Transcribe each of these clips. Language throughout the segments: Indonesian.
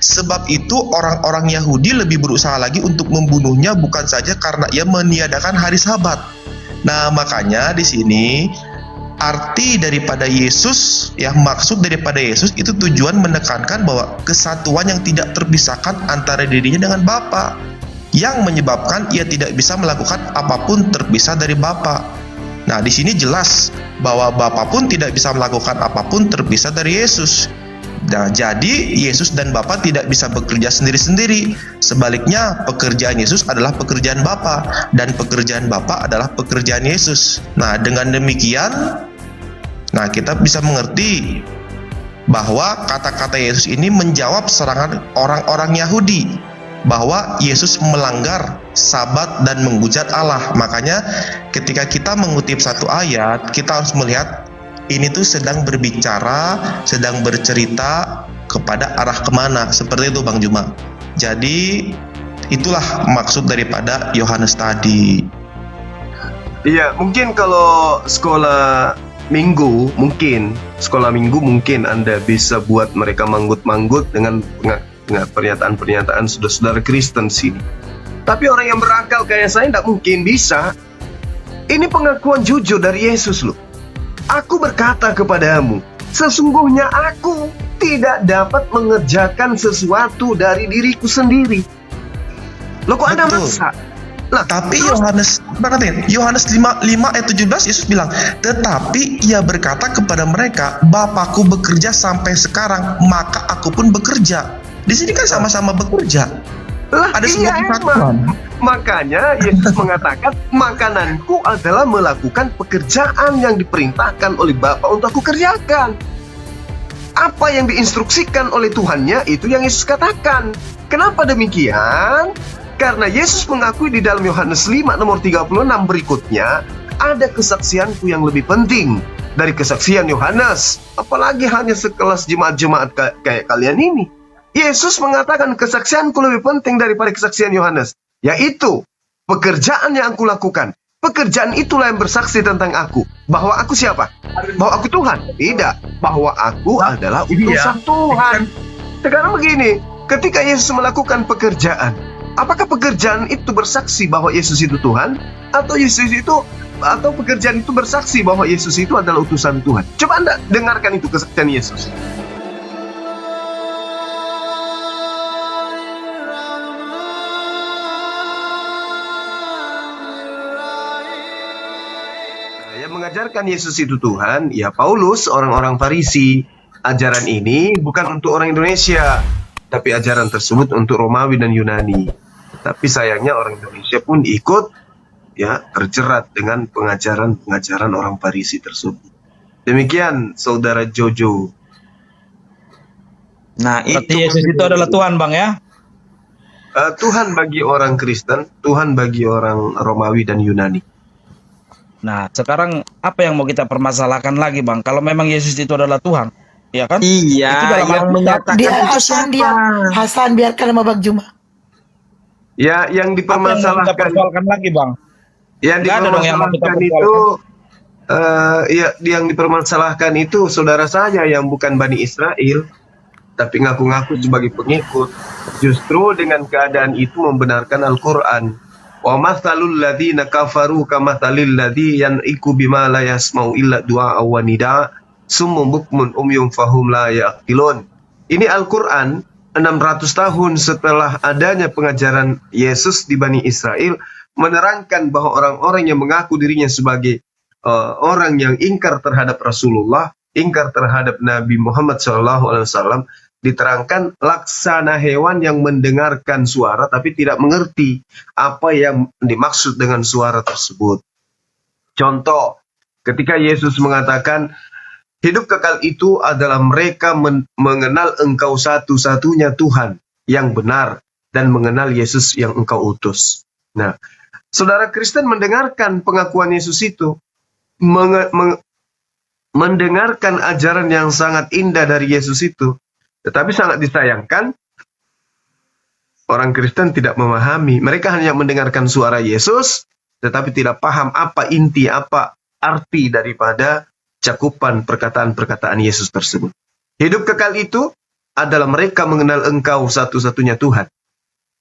Sebab itu orang-orang Yahudi lebih berusaha lagi untuk membunuhnya, bukan saja karena ia meniadakan hari Sabat. Nah, makanya di sini arti daripada Yesus, ya, maksud daripada Yesus itu tujuan menekankan bahwa kesatuan yang tidak terpisahkan antara dirinya dengan Bapa, yang menyebabkan ia tidak bisa melakukan apapun terpisah dari Bapa. Nah, di sini jelas bahwa Bapa pun tidak bisa melakukan apapun terpisah dari Yesus. Nah, jadi Yesus dan Bapa tidak bisa bekerja sendiri-sendiri. Sebaliknya, pekerjaan Yesus adalah pekerjaan Bapa, dan pekerjaan Bapa adalah pekerjaan Yesus. Nah, dengan demikian, kita bisa mengerti bahwa kata-kata Yesus ini menjawab serangan orang-orang Yahudi bahwa Yesus melanggar Sabat dan menghujat Allah. Makanya ketika kita mengutip satu ayat, kita harus melihat ini tuh sedang berbicara, sedang bercerita kepada arah kemana. Seperti itu Bang Juma. Jadi itulah maksud daripada Yohanes tadi. Iya, mungkin kalau sekolah minggu mungkin Anda bisa buat mereka manggut-manggut dengan pernyataan-pernyataan saudara-saudara Kristen sini. Tapi orang yang berakal kayak saya tidak mungkin bisa. Ini pengakuan jujur dari Yesus loh. Aku berkata kepadamu, sesungguhnya aku tidak dapat mengerjakan sesuatu dari diriku sendiri. Loh, kok Anda maksa? Lah, tapi Yohanes 5 ayat 17 Yesus bilang, tetapi ia berkata kepada mereka, Bapakku bekerja sampai sekarang, maka aku pun bekerja. Di sini kan sama-sama bekerja. Lah, ada sebuah kesatuan. Makanya Yesus mengatakan, makananku adalah melakukan pekerjaan yang diperintahkan oleh Bapa untuk aku kerjakan. Apa yang diinstruksikan oleh Tuhannya, itu yang Yesus katakan. Kenapa demikian? Karena Yesus mengakui di dalam Yohanes 5 nomor 36 berikutnya, ada kesaksianku yang lebih penting dari kesaksian Yohanes. Apalagi hanya sekelas jemaat-jemaat kayak kalian ini. Yesus mengatakan kesaksianku lebih penting daripada kesaksian Yohanes, yaitu pekerjaan yang aku lakukan. Pekerjaan itulah yang bersaksi tentang aku. Bahwa aku siapa? Bahwa aku Tuhan? Tidak. Bahwa aku adalah utusan Tuhan. Sekarang begini, ketika Yesus melakukan pekerjaan, apakah pekerjaan itu bersaksi bahwa Yesus itu Tuhan? Atau pekerjaan itu bersaksi bahwa Yesus itu adalah utusan Tuhan? Coba Anda dengarkan itu kesaksian Yesus. Mengajarkan Yesus itu Tuhan, ya Paulus, orang-orang Farisi. Ajaran ini bukan untuk orang Indonesia, tapi ajaran tersebut untuk Romawi dan Yunani. Tapi sayangnya orang Indonesia pun ikut terjerat dengan pengajaran orang Farisi tersebut. Demikian Saudara Jojo. Nah, berarti Yesus itu adalah Tuhan, Bang, ya? Tuhan bagi orang Kristen, Tuhan bagi orang Romawi dan Yunani. Nah, sekarang apa yang mau kita permasalahkan lagi, Bang? Kalau memang Yesus itu adalah Tuhan, ya kan? Iya, itu dalam yang menyatakan itu siapa? Hasan, biarkan sama Bang Juma. Ya, yang dipermasalahkan lagi, Bang. Yang dipermasalahkan itu, yang dipermasalahkan itu saudara saya yang bukan Bani Israel, tapi ngaku-ngaku sebagai pengikut. Justru dengan keadaan itu membenarkan Al-Quran. Wa mathalul ladzina kafaru kamathalil ladzi yan'iku bima la yasma'u illa du'a wa nida summun bukmun umyun fahum la yaqilun. Ini Al-Qur'an 600 tahun setelah adanya pengajaran Yesus di Bani Israel, menerangkan bahwa orang-orang yang mengaku dirinya sebagai orang yang ingkar terhadap Rasulullah, ingkar terhadap Nabi Muhammad SAW, diterangkan laksana hewan yang mendengarkan suara tapi tidak mengerti apa yang dimaksud dengan suara tersebut. Contoh, ketika Yesus mengatakan hidup kekal itu adalah mereka mengenal Engkau satu-satunya Tuhan yang benar dan mengenal Yesus yang Engkau utus. Nah, saudara Kristen mendengarkan pengakuan Yesus itu, mendengarkan ajaran yang sangat indah dari Yesus itu. Tetapi sangat disayangkan, orang Kristen tidak memahami. Mereka hanya mendengarkan suara Yesus, tetapi tidak paham apa inti, apa arti daripada cakupan perkataan-perkataan Yesus tersebut. Hidup kekal itu adalah mereka mengenal engkau satu-satunya Tuhan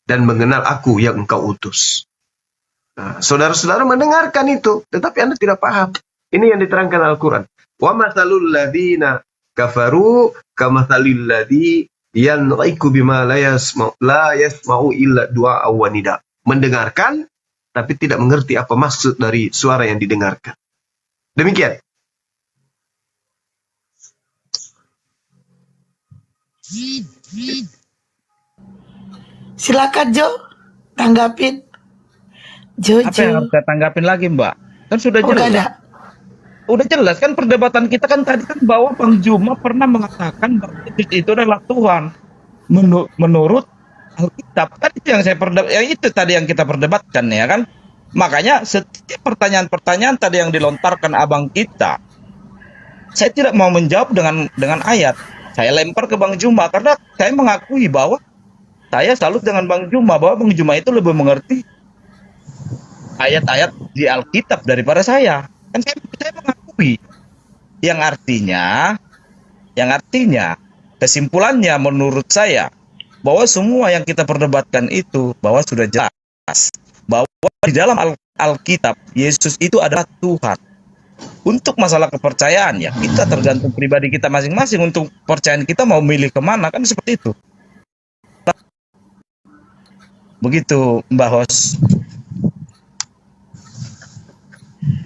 dan mengenal aku yang engkau utus. Nah, saudara-saudara mendengarkan itu, tetapi Anda tidak paham. Ini yang diterangkan Al-Quran. Wa mathalul ladzina kafaru kamathalil ladzi yan'iku bima la yasma'u illa du'a wa nida. Mendengarkan tapi tidak mengerti apa maksud dari suara yang didengarkan. Demikian. Silakan Jo, tanggapin. Apa yang Jojo. harus saya tanggapin lagi, Mbak? Kan sudah Oh, nggak jelas. ada. Udah jelas kan perdebatan kita kan tadi kan bahwa Bang Juma pernah mengatakan bahwa Yesus itu adalah Tuhan menurut Alkitab. Kan itu yang itu tadi yang kita perdebatkan ya kan. Makanya setiap pertanyaan-pertanyaan tadi yang dilontarkan abang kita, saya tidak mau menjawab dengan ayat. Saya lempar ke Bang Juma karena saya mengakui bahwa saya salut dengan Bang Juma bahwa Bang Juma itu lebih mengerti ayat-ayat di Alkitab daripada saya. Kan saya mengakui yang artinya kesimpulannya menurut saya bahwa semua yang kita perdebatkan itu bahwa sudah jelas bahwa di dalam Alkitab Yesus itu adalah Tuhan. Untuk masalah kepercayaan ya kita tergantung pribadi kita masing-masing untuk percayaan kita mau milih kemana kan seperti itu. Begitu Mbak Hos.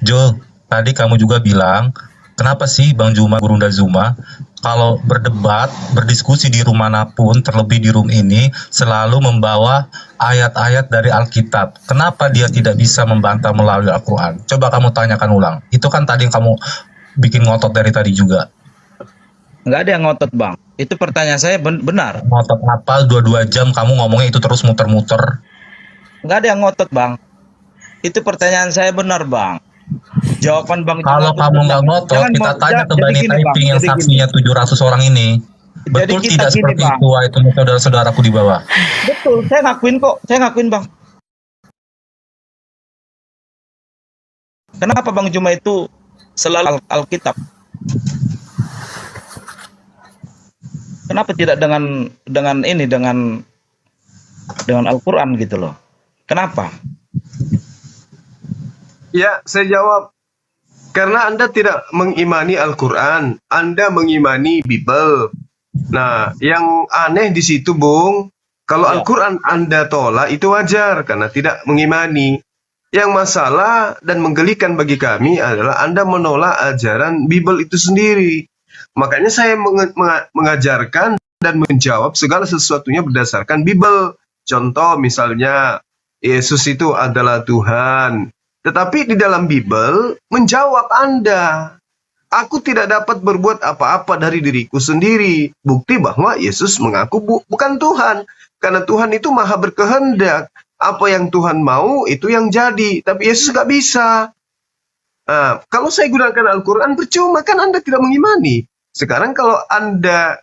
Jo, tadi kamu juga bilang, kenapa sih Bang Juma, Gurunda Zuma, kalau berdebat, berdiskusi di room manapun, terlebih di room ini, selalu membawa ayat-ayat dari Alkitab. Kenapa dia tidak bisa membantah melalui Al-Quran? Coba kamu tanyakan ulang. Itu kan tadi yang kamu bikin ngotot dari tadi juga. Nggak ada yang ngotot Bang. Itu pertanyaan saya benar. Ngotot apa, 2 jam kamu ngomongnya itu terus muter-muter. Nggak ada yang ngotot Bang. Itu pertanyaan saya benar Bang. Jawaban Bang Kalau Juma kamu nggak ngotot, kita tanya ke Bani Taiping yang saksinya 700 orang ini. Betul kita tidak gini, seperti Bang. itu, itu saudara-saudaraku di bawah. Betul, saya ngakuin kok. Saya ngakuin Bang. Kenapa Bang Juma itu selalu Alkitab? Kenapa tidak dengan Al-Quran gitu loh? Kenapa? Ya, saya jawab. Karena Anda tidak mengimani Al-Quran, Anda mengimani Bible. Nah, yang aneh di situ, Bung, kalau Ya. Al-Quran Anda tolak, itu wajar karena tidak mengimani. Yang masalah dan menggelikan bagi kami adalah Anda menolak ajaran Bible itu sendiri. Makanya saya mengajarkan dan menjawab segala sesuatunya berdasarkan Bible. Contoh misalnya, Yesus itu adalah Tuhan. Tetapi di dalam Bible menjawab Anda. Aku tidak dapat berbuat apa-apa dari diriku sendiri. Bukti bahwa Yesus mengaku bukan Tuhan. Karena Tuhan itu maha berkehendak. Apa yang Tuhan mau, itu yang jadi. Tapi Yesus nggak bisa. Nah, kalau saya gunakan Al-Quran, percuma kan Anda tidak mengimani. Sekarang kalau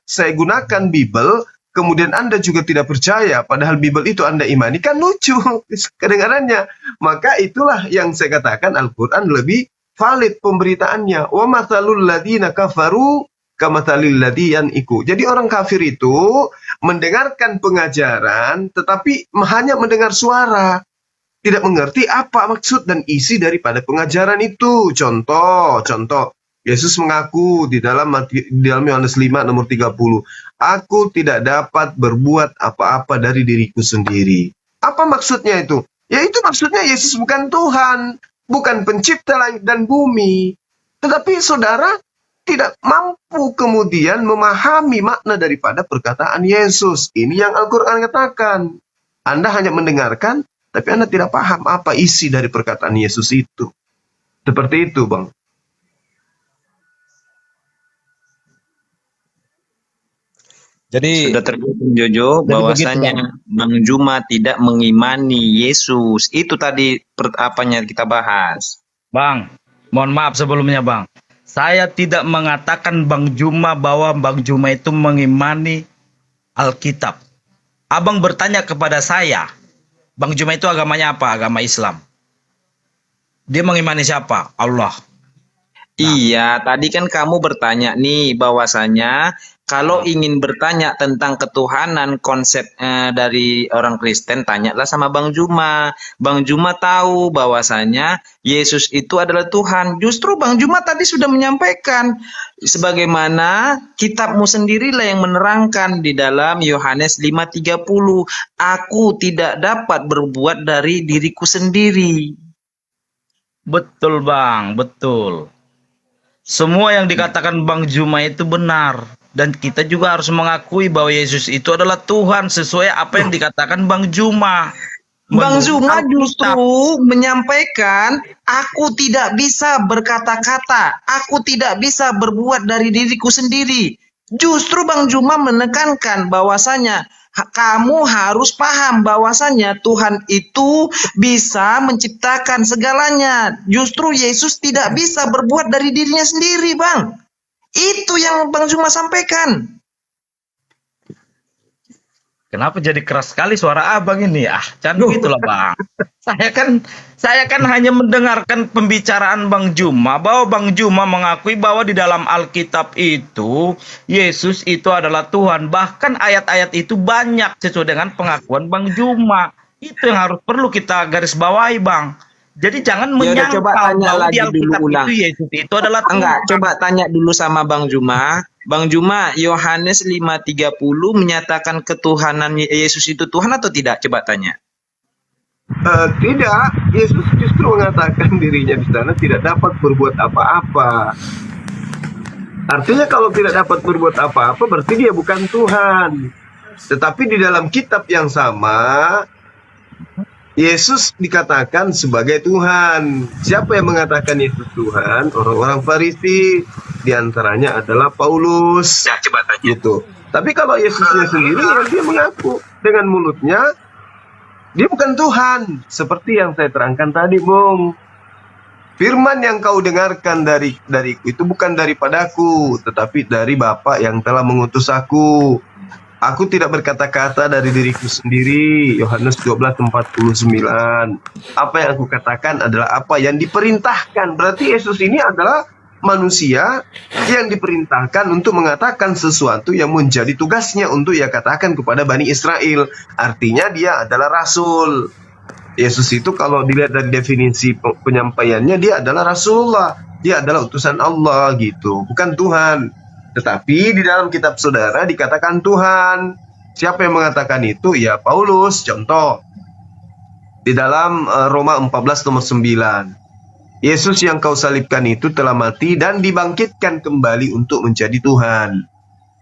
saya gunakan Bible, kemudian Anda juga tidak percaya, padahal Bible itu Anda imani, kan lucu kedengarannya. Maka itulah yang saya katakan Al-Quran lebih valid pemberitaannya. Wa mathalul ladzina kafaru kamathalil ladzi yan'iku. Jadi orang kafir itu mendengarkan pengajaran, tetapi hanya mendengar suara. Tidak mengerti apa maksud dan isi daripada pengajaran itu. Contoh. Yesus mengaku di dalam Yohanes 5 nomor 30. Aku tidak dapat berbuat apa-apa dari diriku sendiri. Apa maksudnya itu? Ya itu maksudnya Yesus bukan Tuhan. Bukan pencipta langit dan bumi. Tetapi saudara tidak mampu kemudian memahami makna daripada perkataan Yesus. Ini yang Al-Quran katakan. Anda hanya mendengarkan, tapi Anda tidak paham apa isi dari perkataan Yesus itu. Seperti itu, Bang. Jadi Sudah terbukti Jojo Jadi bahwasanya begitu, Bang Juma tidak mengimani Yesus. Itu tadi apanya kita bahas. Bang, mohon maaf sebelumnya Bang. Saya tidak mengatakan Bang Juma bahwa Bang Juma itu mengimani Alkitab. Abang bertanya kepada saya, Bang Juma itu agamanya apa? Agama Islam. Dia mengimani siapa? Allah. Iya, tadi kan kamu bertanya nih bahwasanya Kalau ingin bertanya tentang ketuhanan konsep dari orang Kristen, tanyalah sama Bang Juma. Bang Juma tahu bahwasanya Yesus itu adalah Tuhan. Justru Bang Juma tadi sudah menyampaikan sebagaimana kitabmu sendirilah yang menerangkan di dalam Yohanes 5:30. Aku tidak dapat berbuat dari diriku sendiri. Betul Bang, betul. Semua yang dikatakan Bang Juma itu benar. Dan kita juga harus mengakui bahwa Yesus itu adalah Tuhan sesuai apa yang dikatakan Bang Juma. Bang Menurut Zuma Alkitab. justru menyampaikan, aku tidak bisa berkata-kata, aku tidak bisa berbuat dari diriku sendiri. Justru Bang Juma menekankan bahwasanya kamu harus paham bahwasanya Tuhan itu bisa menciptakan segalanya. Justru Yesus tidak bisa berbuat dari dirinya sendiri, Bang. Itu yang Bang Zuma sampaikan. Kenapa jadi keras sekali suara abang ini? Candu itulah Bang. Saya kan hanya mendengarkan pembicaraan Bang Juma bahwa Bang Juma mengakui bahwa di dalam Alkitab itu Yesus itu adalah Tuhan. Bahkan ayat-ayat itu banyak sesuai dengan pengakuan Bang Juma. Itu yang harus perlu kita garis bawahi, Bang. Jadi jangan Ya udah, menyangkal coba tanya bahwa di lagi dulu Alkitab ulang. itu Yesus itu adalah Tuhan. Enggak, coba tanya dulu sama Bang Juma. Bang Juma, Yohanes 5:30 menyatakan ketuhanan Yesus itu Tuhan atau tidak? Coba tanya. Tidak, Yesus justru mengatakan dirinya di sana tidak dapat berbuat apa-apa. Artinya kalau tidak dapat berbuat apa-apa berarti dia bukan Tuhan. Tetapi di dalam kitab yang sama Yesus dikatakan sebagai Tuhan. Siapa yang mengatakan Yesus Tuhan? Orang-orang Farisi, diantaranya adalah Paulus. Ya, coba tanya. Gitu. Tapi kalau Yesusnya sendiri, ya dia mengaku dengan mulutnya, dia bukan Tuhan. Seperti yang saya terangkan tadi, Bung. Firman yang kau dengarkan dariku itu bukan daripadaku, tetapi dari Bapa yang telah mengutus aku. Aku tidak berkata-kata dari diriku sendiri. Yohanes 12:49. Apa yang aku katakan adalah apa yang diperintahkan. Berarti Yesus ini adalah manusia yang diperintahkan untuk mengatakan sesuatu yang menjadi tugasnya untuk ia katakan kepada Bani Israel. Artinya dia adalah rasul. Yesus itu kalau dilihat dari definisi penyampaiannya, dia adalah Rasulullah. Dia adalah utusan Allah gitu, bukan Tuhan. Tetapi di dalam kitab saudara dikatakan Tuhan. Siapa yang mengatakan itu? Ya Paulus. Contoh di dalam Roma 14:9. Yesus yang kau salibkan itu telah mati dan dibangkitkan kembali untuk menjadi Tuhan.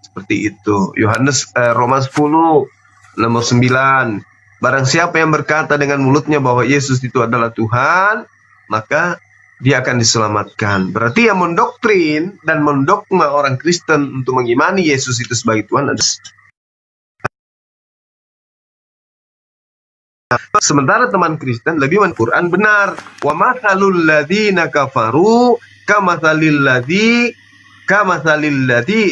Seperti itu. Roma 10:9. Barang siapa yang berkata dengan mulutnya bahwa Yesus itu adalah Tuhan, maka dia akan diselamatkan. Berarti yang mendoktrin dan mendogma orang Kristen untuk mengimani Yesus itu sebagai Tuhan adalah. Sementara teman Kristen lebih Quran benar. Wa mathalul ladzina kafaru kamathalil ladzi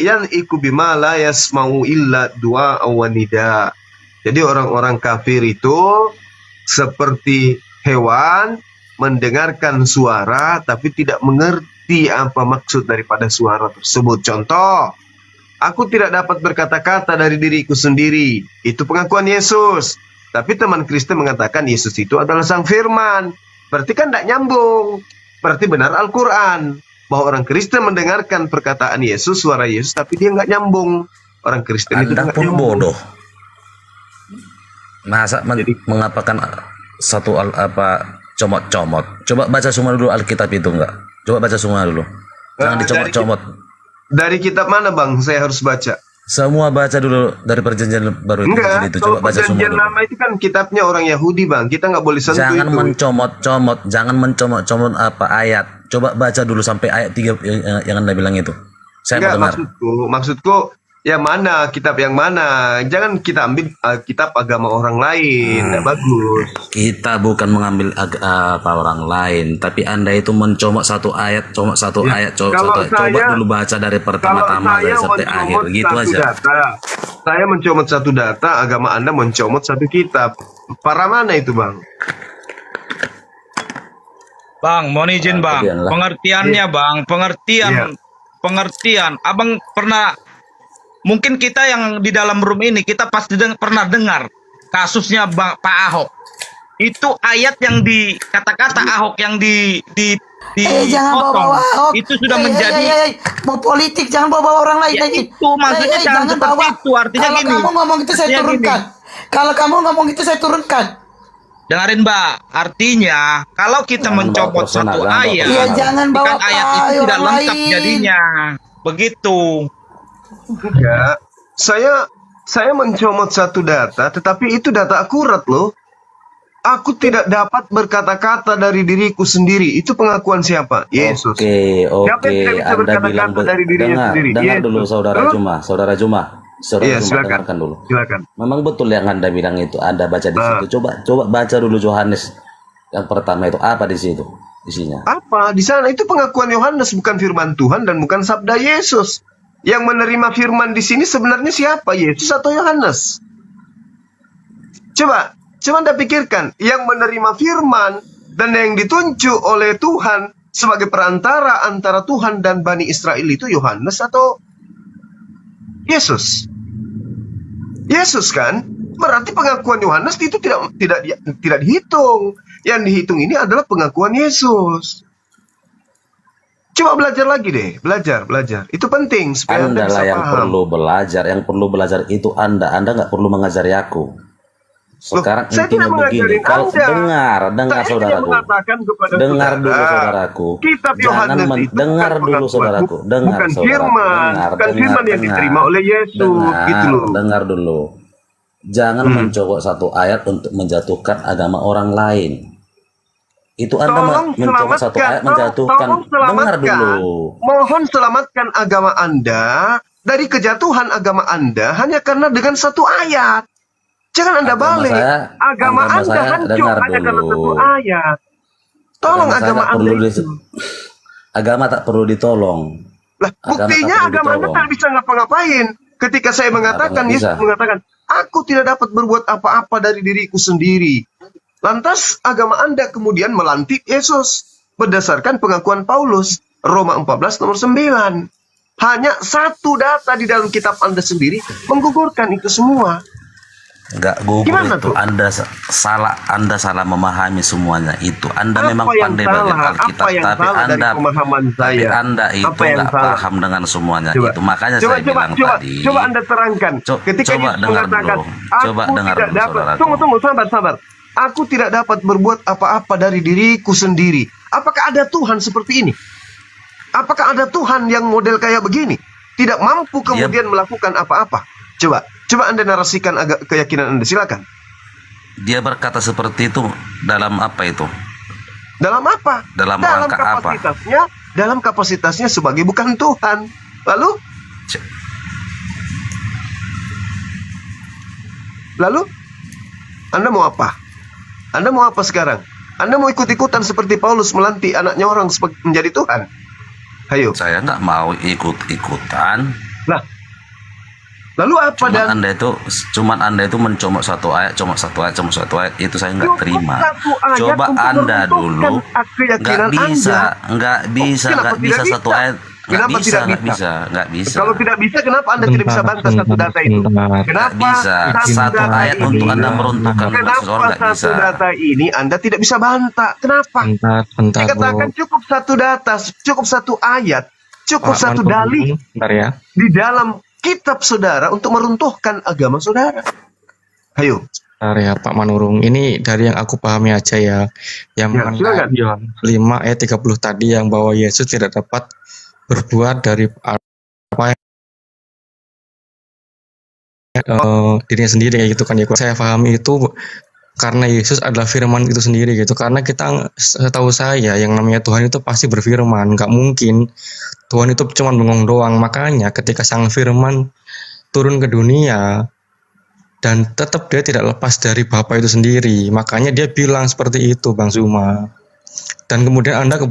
yan'iku bima la yasma'u illa du'a wa nida. Jadi orang-orang kafir itu seperti hewan mendengarkan suara tapi tidak mengerti apa maksud daripada suara tersebut. Contoh, aku tidak dapat berkata-kata dari diriku sendiri. Itu pengakuan Yesus. Tapi teman Kristen mengatakan Yesus itu adalah Sang Firman. Berarti kan tidak nyambung. Berarti benar Al-Quran bahwa orang Kristen mendengarkan perkataan Yesus, suara Yesus, tapi dia nggak nyambung. Orang Kristen itu Anda nggak pun nyambung. bodoh. Masa mengatakan satu comot-comot. Coba baca semua dulu Alkitab itu enggak? Coba baca semua dulu. Jangan dicomot-comot. Dari kitab mana Bang saya harus baca? Semua baca dulu dari perjanjian baru itu. Enggak, Itu kalau coba baca semua perjanjian dulu. lama itu kan kitabnya orang Yahudi Bang. Kita nggak boleh sentuh Jangan itu. mencomot-comot, jangan mencomot-comot ayat. Coba baca dulu sampai ayat 3 yang Anda bilang itu. Saya Enggak, mau dengar. maksudku yang mana, kitab yang mana? Jangan kita ambil kitab agama orang lain, tidak bagus. Kita bukan mengambil orang lain, tapi Anda itu mencomot satu ayat, kalau coba dulu baca dari pertama-tama sampai akhir, gitu aja. Saya mencomot satu data, agama Anda mencomot satu kitab. Para mana itu Bang? Bang, mohon izin Bang. Bagian lah. Pengertiannya Bang, Iya. pengertian. Abang pernah mungkin kita yang di dalam room ini kita pasti pernah dengar kasusnya Pak Ahok. Itu ayat yang di kata-kata Ahok yang di Jangan bawa-bawa Ahok. itu sudah menjadi mau politik, jangan bawa-bawa orang lain ya lagi. itu maksudnya jangan seperti bawa. itu. Artinya Kalau gini. kamu ngomong itu saya Artinya turunkan. Kalau kamu ngomong itu saya turunkan. Dengarin Mbak, artinya kalau kita Jangan mencopot bawa personal, satu jangan bawa ayat, Iya, jangan bawa kan ayat itu orang tidak lengkap lain. jadinya. Begitu. Ya, saya mencomot satu data, tetapi itu data akurat loh. Aku tidak dapat berkata-kata dari diriku sendiri. Itu pengakuan siapa? Yesus. Oke, Siapa yang tidak bisa Anda berkata-kata bilang dari dirinya dengar, sendiri? dengar Yesus. dulu saudara Terus? Juma, saudara Juma Iya, silakan. dengarkan dulu. Silakan. Memang betul yang Anda bilang itu, Anda baca di situ. Coba baca dulu Yohanes yang pertama itu apa di situ isinya? Apa? Di sana itu pengakuan Yohanes, bukan firman Tuhan dan bukan sabda Yesus. Yang menerima firman di sini sebenarnya siapa? Yesus atau Yohanes? Coba Anda pikirkan, yang menerima firman dan yang ditunjuk oleh Tuhan sebagai perantara antara Tuhan dan Bani Israel itu Yohanes atau Yesus? Yesus kan? Berarti pengakuan Yohanes itu tidak dihitung. Yang dihitung ini adalah pengakuan Yesus. Coba belajar lagi deh, belajar. Itu penting supaya Anda Anda bisa lah yang paham. perlu belajar, yang perlu belajar itu Anda nggak perlu mengajari aku. Sekarang saya intinya tidak begini, mengajarin kalau Anda. dengar Saya saudaraku, mengatakan kepada dengar saudara, dulu saudaraku, Kitab jangan Yohanes itu dengar bukan dulu pengakuan, saudaraku, dengar bukan saudaraku, firman, bukan firman yang diterima oleh Yesus, gitu loh. dengar dulu, jangan mencoba satu ayat untuk menjatuhkan agama orang lain. Itu Anda Tolong mencoba satu ayat menjatuhkan. tolong Dengar selamatkan. dulu. Mohon selamatkan agama Anda dari kejatuhan agama Anda hanya karena dengan satu ayat. Jangan Anda Agama balik. agama Anda saya, hancur dengar hanya karena dulu. satu ayat. Tolong Agama saya agama tak Anda perlu itu. agama tak perlu ditolong. Lah, Agama buktinya tak perlu agama Anda ditolong. tak bisa ngapa-ngapain. Ketika saya mengatakan, nggak Yesus bisa. mengatakan, aku tidak dapat berbuat apa-apa dari diriku sendiri. Lantas agama Anda kemudian melantik Yesus berdasarkan pengakuan Paulus, Roma 14 nomor 9. Hanya satu data di dalam kitab Anda sendiri menggugurkan itu semua. Enggak gugur Gimana itu tuh? Anda salah memahami semuanya itu. Anda memang Apa yang pandai belajar salah? Alkitab, Apa yang tapi salah dari Anda pemahaman saya? Anda itu Apa yang nggak salah? paham dengan semuanya Coba. itu. Makanya saya bilang tadi. Coba Anda terangkan. Ketika coba Yesus dengar mengatakan, dulu. Coba aku dengar tidak dulu, dapat. saudaraku. Tunggu, sabar. Aku tidak dapat berbuat apa-apa dari diriku sendiri. Apakah ada Tuhan seperti ini? Apakah ada Tuhan yang model kayak begini? Tidak mampu kemudian melakukan apa-apa. Coba Anda narasikan keyakinan Anda, silakan. Dia berkata seperti itu dalam apa itu? Dalam apa? Dalam rangka apa? Dalam kapasitasnya sebagai bukan Tuhan. Lalu Anda mau apa? Anda mau apa sekarang? Anda mau ikut-ikutan seperti Paulus melantik anaknya orang menjadi Tuhan? Ayo. Saya nggak mau ikut-ikutan. Lah, lalu apa Cuman Anda itu mencomot satu ayat itu saya nggak terima. Coba Anda dulu nggak bisa satu ayat. Nggak bisa. Kalau tidak bisa, kenapa Anda tidak bisa bantah satu data itu? Kenapa bisa satu ayat untuk Anda meruntuhkan seseorang? Nggak bisa. Satu data ini Anda tidak bisa bantah? Kenapa? Dikatakan cukup satu data, cukup satu ayat, cukup satu dalih di dalam kitab saudara untuk meruntuhkan agama saudara. Ayo. Ya Pak Manurung, ini dari yang aku pahami aja ya, yang mengenai Yohanes 5 ayat 30 tadi yang bahwa Yesus tidak dapat berbuat dari apa dirinya sendiri kayak gitu kan ya. Saya pahami itu karena Yesus adalah firman itu sendiri gitu. Karena kita setahu saya yang namanya Tuhan itu pasti berfirman, nggak mungkin Tuhan itu cuma bengong doang. Makanya ketika sang firman turun ke dunia dan tetap dia tidak lepas dari Bapa itu sendiri, makanya dia bilang seperti itu Bang Zuma. Dan kemudian Anda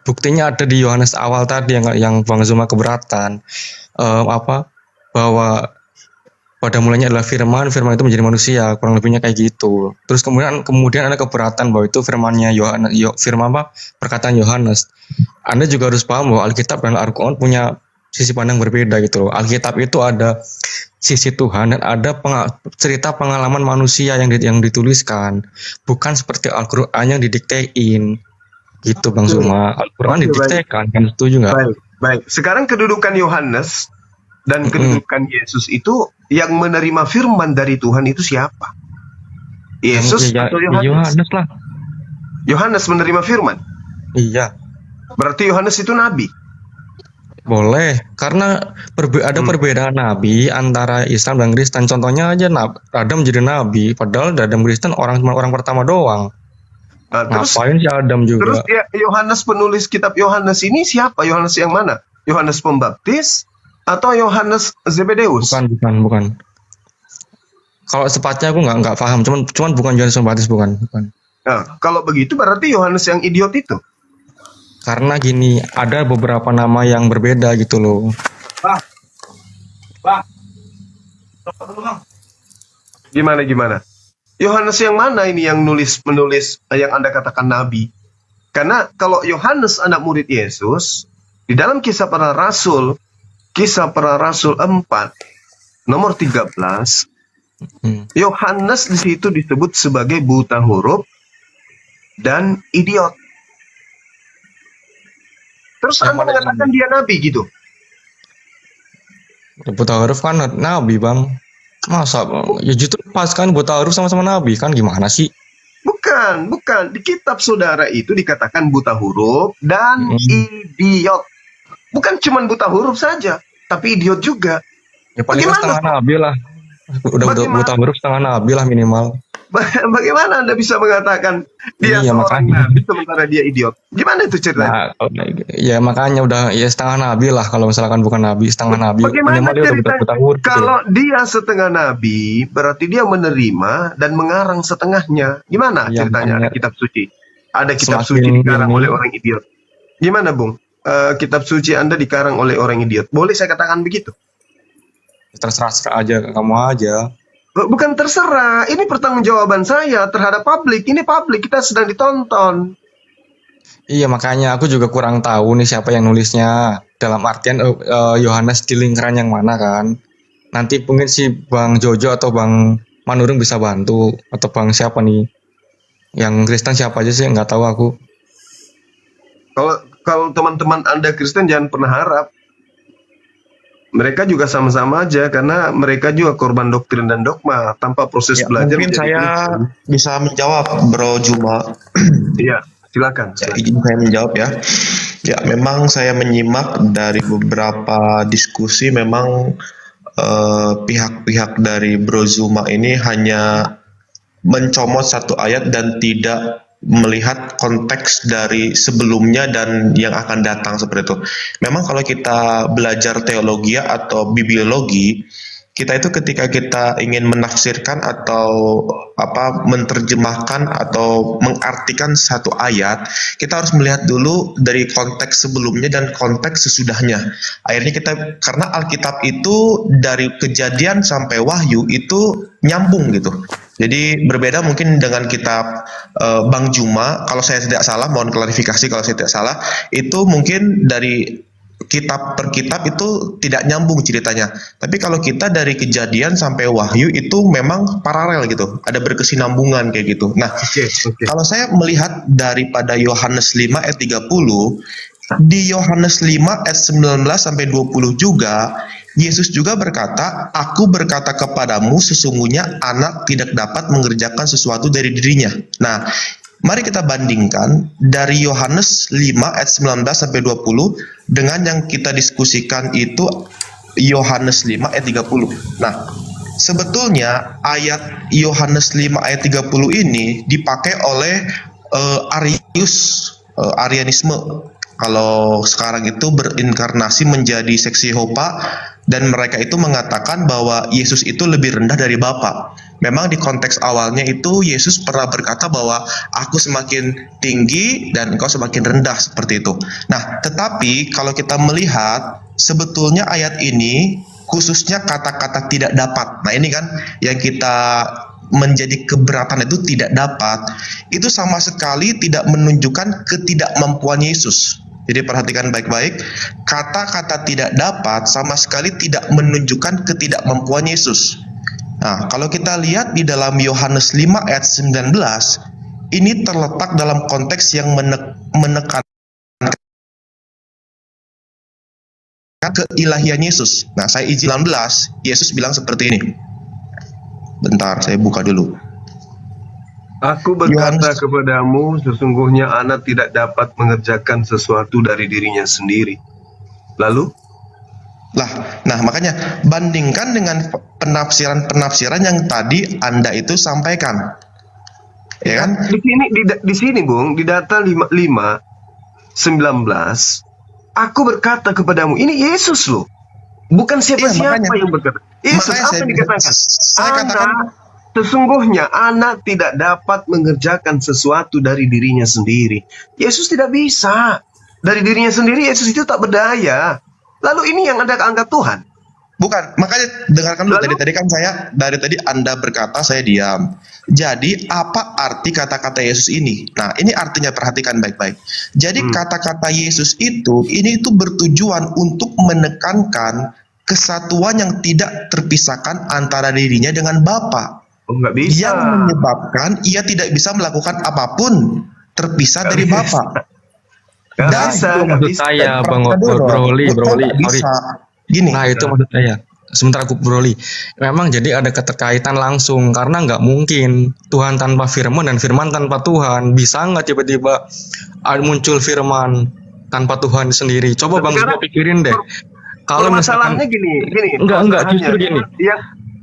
buktinya ada di Yohanes awal tadi yang Bang Zuma keberatan bahwa pada mulanya adalah firman itu menjadi manusia, kurang lebihnya kayak gitu. Terus kemudian ada keberatan bahwa itu firmannya Yohanes, perkataan Yohanes. Anda juga harus paham bahwa Alkitab dan Al-Quran punya sisi pandang berbeda gitu loh. Alkitab itu ada sisi Tuhan dan ada cerita pengalaman manusia yang dituliskan, bukan seperti Al-Qur'an yang didiktein gitu Bang Zuma. Al-Qur'an didiktekan, kan setuju nggak? Baik. Sekarang kedudukan Yohanes dan kedudukan Yesus itu yang menerima firman dari Tuhan itu siapa? Yesus atau Yohanes? Yohanes lah. Yohanes menerima firman. Iya. Berarti Yohanes itu nabi. Boleh, karena ada perbedaan nabi antara Islam dan Kristen. Contohnya aja Adam jadi nabi, padahal Adam Kristen orang pertama doang. Ngapain si Adam juga? Terus Yohanes, penulis kitab Yohanes ini siapa? Yohanes yang mana? Yohanes Pembaptis atau Yohanes Zebedeus? Bukan. Kalau sepatnya aku nggak paham. Cuman bukan Yohanes Pembaptis, bukan. Nah, kalau begitu berarti Yohanes yang idiot itu. Karena gini, ada beberapa nama yang berbeda gitu loh. Gimana? Yohanes yang mana ini yang menulis yang Anda katakan nabi? Karena kalau Yohanes anak murid Yesus, di dalam Kisah Para Rasul 4 nomor 13, Yohanes di situ disebut sebagai buta huruf dan idiot. Terus Anda mengatakan dia nabi gitu? Buta huruf kan nabi, Bang. Masa? Ya justru pas kan buta huruf sama-sama nabi kan, gimana sih? Bukan. Di kitab saudara itu dikatakan buta huruf dan idiot. Bukan cuma buta huruf saja, tapi idiot juga. Ya paling setengah nabi lah. Udah buta huruf setengah nabi lah minimal. Bagaimana Anda bisa mengatakan dia seorang nabi sementara dia idiot? Gimana itu ceritanya? Ya makanya udah ya setengah nabi lah, kalau misalkan bukan nabi, setengah nabi. Bagaimana ceritanya? Kalau dia setengah nabi, berarti dia menerima dan mengarang setengahnya. Gimana ceritanya? Ada kitab suci. Ada kitab suci dikarang oleh orang idiot. Gimana, Bung? Kitab suci Anda dikarang oleh orang idiot. Boleh saya katakan begitu? Terserah aja, kamu aja. Bukan terserah, ini pertanggungjawaban saya terhadap publik. Ini publik, kita sedang ditonton. Iya, makanya aku juga kurang tahu nih siapa yang nulisnya. Dalam artian Yohanes di lingkaran yang mana kan. Nanti mungkin si Bang Jojo atau Bang Manurung bisa bantu. Atau Bang siapa nih? Yang Kristen siapa aja sih, nggak tahu aku. Kalau teman-teman Anda Kristen jangan pernah harap. Mereka juga sama-sama aja, karena mereka juga korban doktrin dan dogma tanpa proses belajar. Mungkin saya bisa menjawab, Bro Juma. Iya, silakan. Izin saya menjawab ya. Ya, memang saya menyimak dari beberapa diskusi, memang pihak-pihak dari Bro Zuma ini hanya mencomot satu ayat dan tidak melihat konteks dari sebelumnya dan yang akan datang seperti itu. Memang kalau kita belajar teologi atau bibliologi, kita itu ketika kita ingin menafsirkan atau menerjemahkan atau mengartikan satu ayat, kita harus melihat dulu dari konteks sebelumnya dan konteks sesudahnya. Akhirnya karena Alkitab itu dari Kejadian sampai Wahyu itu nyambung gitu. Jadi berbeda mungkin dengan kitab Bang Juma, kalau saya tidak salah, mohon klarifikasi kalau saya tidak salah, itu mungkin dari kitab per kitab itu tidak nyambung ceritanya. Tapi kalau kita dari Kejadian sampai Wahyu itu memang paralel gitu, ada berkesinambungan kayak gitu. Nah, kalau saya melihat daripada Yohanes 5 ayat 30, di Yohanes 5 ayat 19 sampai 20 juga Yesus juga berkata, "Aku berkata kepadamu, sesungguhnya anak tidak dapat mengerjakan sesuatu dari dirinya." Nah, mari kita bandingkan dari Yohanes 5 ayat 19 sampai 20 dengan yang kita diskusikan itu Yohanes 5 ayat 30. Nah, sebetulnya ayat Yohanes 5 ayat 30 ini dipakai oleh Arianisme. Kalau sekarang itu berinkarnasi menjadi seksi Yehova, dan mereka itu mengatakan bahwa Yesus itu lebih rendah dari Bapa. Memang di konteks awalnya itu Yesus pernah berkata bahwa aku semakin tinggi dan engkau semakin rendah, seperti itu. Nah, tetapi kalau kita melihat sebetulnya ayat ini khususnya kata-kata tidak dapat. Nah, ini kan yang kita menjadi keberatan itu tidak dapat. Itu sama sekali tidak menunjukkan ketidakmampuan Yesus. Jadi perhatikan baik-baik, kata-kata tidak dapat sama sekali tidak menunjukkan ketidakmampuan Yesus. Nah, kalau kita lihat di dalam Yohanes 5 ayat 19, ini terletak dalam konteks yang menekan keilahian Yesus. Nah, saya izin 19, Yesus bilang seperti ini. Bentar, saya buka dulu. Aku berkata Yohanes, kepadamu, sesungguhnya anak tidak dapat mengerjakan sesuatu dari dirinya sendiri. Lalu, nah makanya bandingkan dengan penafsiran-penafsiran yang tadi Anda itu sampaikan. Ya kan? di sini Bung, di data 55 19, aku berkata kepadamu, ini Yesus loh. Bukan siapa-siapa yang berkata. Yesus, apa yang dikatakan? Saya katakan, sesungguhnya anak tidak dapat mengerjakan sesuatu dari dirinya sendiri. Yesus tidak bisa. Dari dirinya sendiri, Yesus itu tak berdaya. Lalu ini yang Anda anggap Tuhan? bukan, makanya dengarkan dulu. Tadi kan dari tadi Anda berkata, saya diam. Jadi apa arti kata-kata Yesus ini? Nah, ini artinya perhatikan baik-baik. Jadi kata-kata Yesus ini bertujuan untuk menekankan kesatuan yang tidak terpisahkan antara dirinya dengan Bapa. Nggak bisa. Yang menyebabkan ia tidak bisa melakukan apapun terpisah dari Bapa. Dan maksud saya, Bang Broly, sorry. Gini. Nah, itu maksud saya. Sementara aku Broly, memang jadi ada keterkaitan langsung, karena nggak mungkin Tuhan tanpa firman dan firman tanpa Tuhan. Bisa nggak tiba-tiba muncul firman tanpa Tuhan sendiri? Coba Bang Zuma pikirin deh. Kalau misalkan gini, enggak justru gini.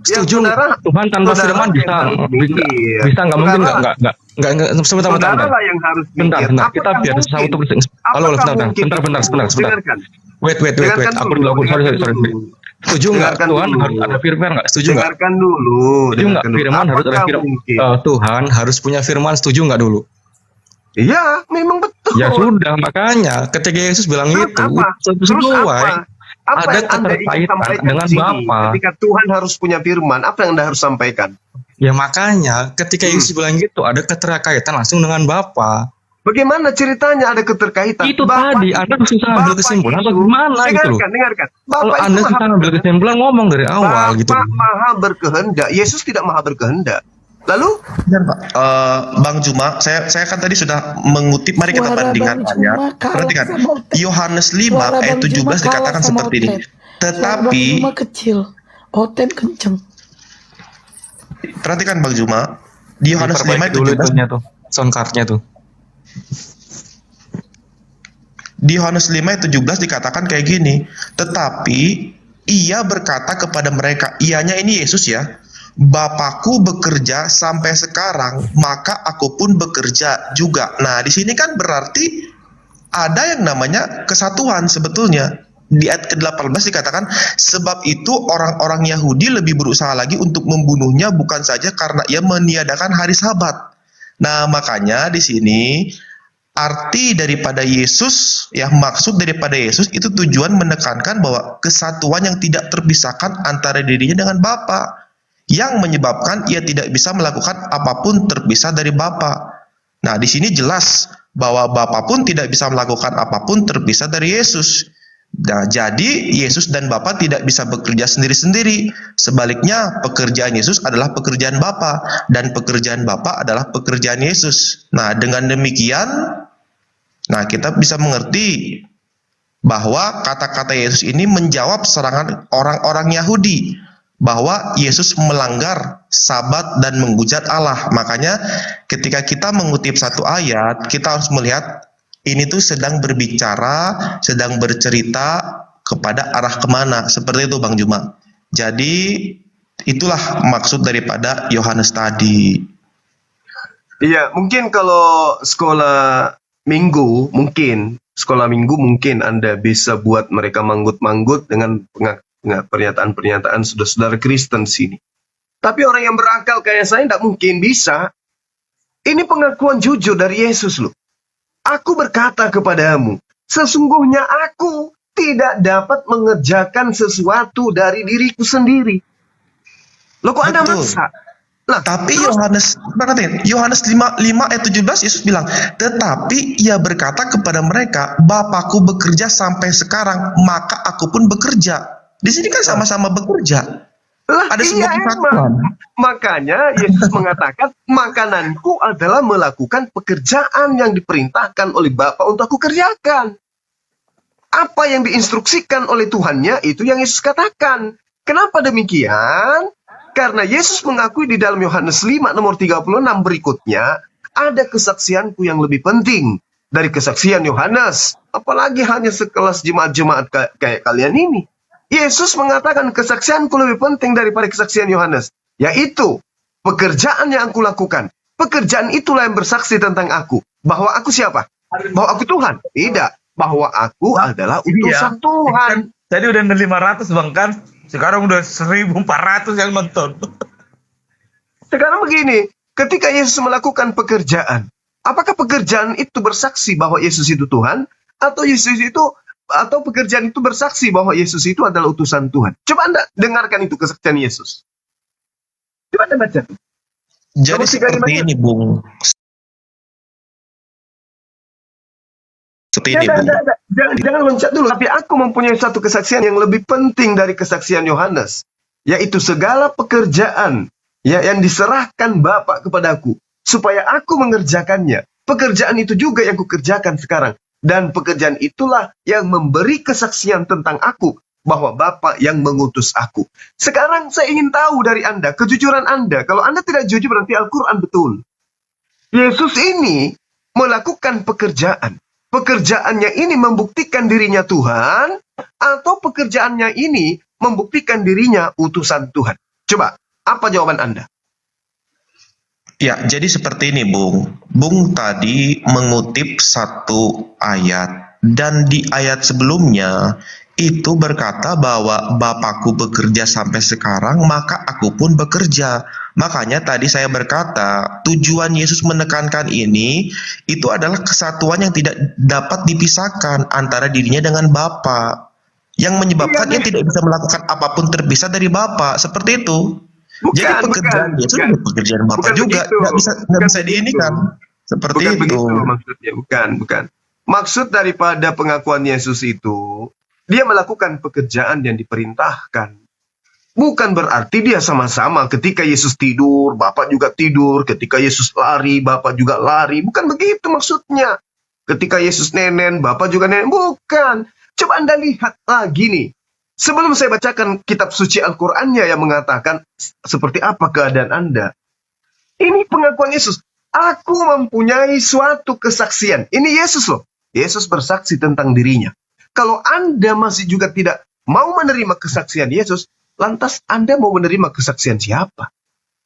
Setuju nggak? Tuhan tanpa firman bisa nggak mungkin nggak sebentar. Yang harus bentar kita biar satu bentar. Wait. Aku dulu, sorry. Setuju nggak Tuhan harus ada firman nggak? Setuju nggak? Dengarkan dulu. Setuju nggak firman harus ada firman? Tuhan harus punya firman. Setuju nggak dulu? Iya, memang betul. Ya sudah, makanya ketika Yesus bilang itu sesuai. Ada keterkaitan dengan Bapa. Ketika Tuhan harus punya firman, apa yang Anda harus sampaikan? Ya makanya ketika Yesus bilang gitu ada keterkaitan langsung dengan Bapa. Bagaimana ceritanya ada keterkaitan? Itu Bapak, tadi Anda susah ngambil kesimpulan atau gimana gitu loh. Dengarkan. Kalau Anda susah ngambil kesimpulan ngomong dari awal gitu. Bapak maha berkehendak, Yesus tidak maha berkehendak. Lalu, Bang Juma, saya kan tadi sudah mengutip, mari kita bandingkan ayat. Perhatikan, Yohanes 5 ayat 17 dikatakan seperti ini. Tetapi, kecil, Oten kenceng. Perhatikan Bang Juma, di Yohanes 5 ayat 17 tuh, sound card-nya tuh. Di Yohanes 5 ayat 17 dikatakan kayak gini, tetapi ia berkata kepada mereka, ianya ini Yesus ya, Bapakku bekerja sampai sekarang, maka aku pun bekerja juga. Nah, di sini kan berarti ada yang namanya kesatuan sebetulnya. Di ayat ke-18 dikatakan, sebab itu orang-orang Yahudi lebih berusaha lagi untuk membunuhnya, bukan saja karena ia meniadakan hari Sabat. Nah, makanya di sini arti daripada Yesus, ya maksud daripada Yesus itu tujuan menekankan bahwa kesatuan yang tidak terpisahkan antara dirinya dengan Bapa, yang menyebabkan ia tidak bisa melakukan apapun terpisah dari Bapa. Nah, di sini jelas bahwa Bapa pun tidak bisa melakukan apapun terpisah dari Yesus. Nah, jadi Yesus dan Bapa tidak bisa bekerja sendiri-sendiri. Sebaliknya, pekerjaan Yesus adalah pekerjaan Bapa dan pekerjaan Bapa adalah pekerjaan Yesus. Nah, dengan demikian, kita bisa mengerti bahwa kata-kata Yesus ini menjawab serangan orang-orang Yahudi bahwa Yesus melanggar Sabat dan menghujat Allah. Makanya ketika kita mengutip satu ayat, kita harus melihat ini tuh sedang berbicara, sedang bercerita kepada arah kemana. Seperti itu Bang Juma. Jadi itulah maksud daripada Yohanes tadi. Iya, mungkin kalau sekolah minggu mungkin Anda bisa buat mereka manggut-manggut dengan pernyataan-pernyataan saudara-saudara Kristen sini. Tapi orang yang berakal kayak saya tidak mungkin bisa. Ini pengakuan jujur dari Yesus loh. Aku berkata kepadamu, sesungguhnya aku tidak dapat mengerjakan sesuatu dari diriku sendiri. Loh kok Anda maksa? Lah, Tapi terus Yohanes 5 ayat 17 Yesus bilang, tetapi ia berkata kepada mereka, Bapakku bekerja sampai sekarang, maka aku pun bekerja. Di sini kan sama-sama bekerja. lah Ada sebuah iya kesatuan. emang. Makanya Yesus mengatakan, makananku adalah melakukan pekerjaan yang diperintahkan oleh Bapa untuk aku kerjakan. Apa yang diinstruksikan oleh Tuhannya, itu yang Yesus katakan. Kenapa demikian? Karena Yesus mengakui di dalam Yohanes 5 nomor 36 berikutnya, ada kesaksianku yang lebih penting dari kesaksian Yohanes. Apalagi hanya sekelas jemaat-jemaat kayak kalian ini. Yesus mengatakan kesaksianku lebih penting daripada kesaksian Yohanes. Yaitu, pekerjaan yang aku lakukan. Pekerjaan itulah yang bersaksi tentang aku. Bahwa aku siapa? Bahwa aku Tuhan? Tidak. Bahwa aku adalah utusan Tuhan. Tadi udah 500 Bang kan? Sekarang udah 1.400 yang nonton. Sekarang begini, ketika Yesus melakukan pekerjaan, apakah pekerjaan itu bersaksi bahwa Yesus itu Tuhan, atau pekerjaan itu bersaksi bahwa Yesus itu adalah utusan Tuhan? Coba Anda dengarkan itu kesaksian Yesus. Coba Anda baca. Jadi Nomor 35 seperti ini, Bung. Seperti ini, Bung. Jangan loncat dulu. Tapi aku mempunyai satu kesaksian yang lebih penting dari kesaksian Yohanes, yaitu segala pekerjaan yang diserahkan Bapa kepadaku, supaya aku mengerjakannya. Pekerjaan itu juga yang kukerjakan sekarang. Dan pekerjaan itulah yang memberi kesaksian tentang aku, bahwa Bapa yang mengutus aku. Sekarang saya ingin tahu dari Anda, kejujuran Anda. Kalau Anda tidak jujur, berarti Al-Quran betul. Yesus ini melakukan pekerjaan. Pekerjaannya ini membuktikan dirinya Tuhan, atau pekerjaannya ini membuktikan dirinya utusan Tuhan? Coba, apa jawaban Anda? Ya, jadi seperti ini, Bung. Bung tadi mengutip satu ayat, dan di ayat sebelumnya itu berkata bahwa Bapakku bekerja sampai sekarang, maka aku pun bekerja. Makanya tadi saya berkata, tujuan Yesus menekankan ini, itu adalah kesatuan yang tidak dapat dipisahkan antara dirinya dengan Bapa, yang menyebabkan ia tidak bisa melakukan apapun terpisah dari Bapa, seperti itu. Jadi pekerjaan Yesus adalah pekerjaan Bapa juga, nggak bisa diinikan. Seperti Bukan itu. begitu maksudnya, bukan. Maksud daripada pengakuan Yesus itu, dia melakukan pekerjaan yang diperintahkan. Bukan berarti dia sama-sama ketika Yesus tidur, Bapak juga tidur. Ketika Yesus lari, Bapak juga lari. Bukan begitu maksudnya. Ketika Yesus nenen, Bapak juga nenen. Bukan. Coba Anda lihat lagi nih. Sebelum saya bacakan kitab suci Al-Qur'annya yang mengatakan seperti apa keadaan Anda. Ini pengakuan Yesus. Aku mempunyai suatu kesaksian. Ini Yesus loh. Yesus bersaksi tentang dirinya. Kalau Anda masih juga tidak mau menerima kesaksian Yesus, lantas Anda mau menerima kesaksian siapa?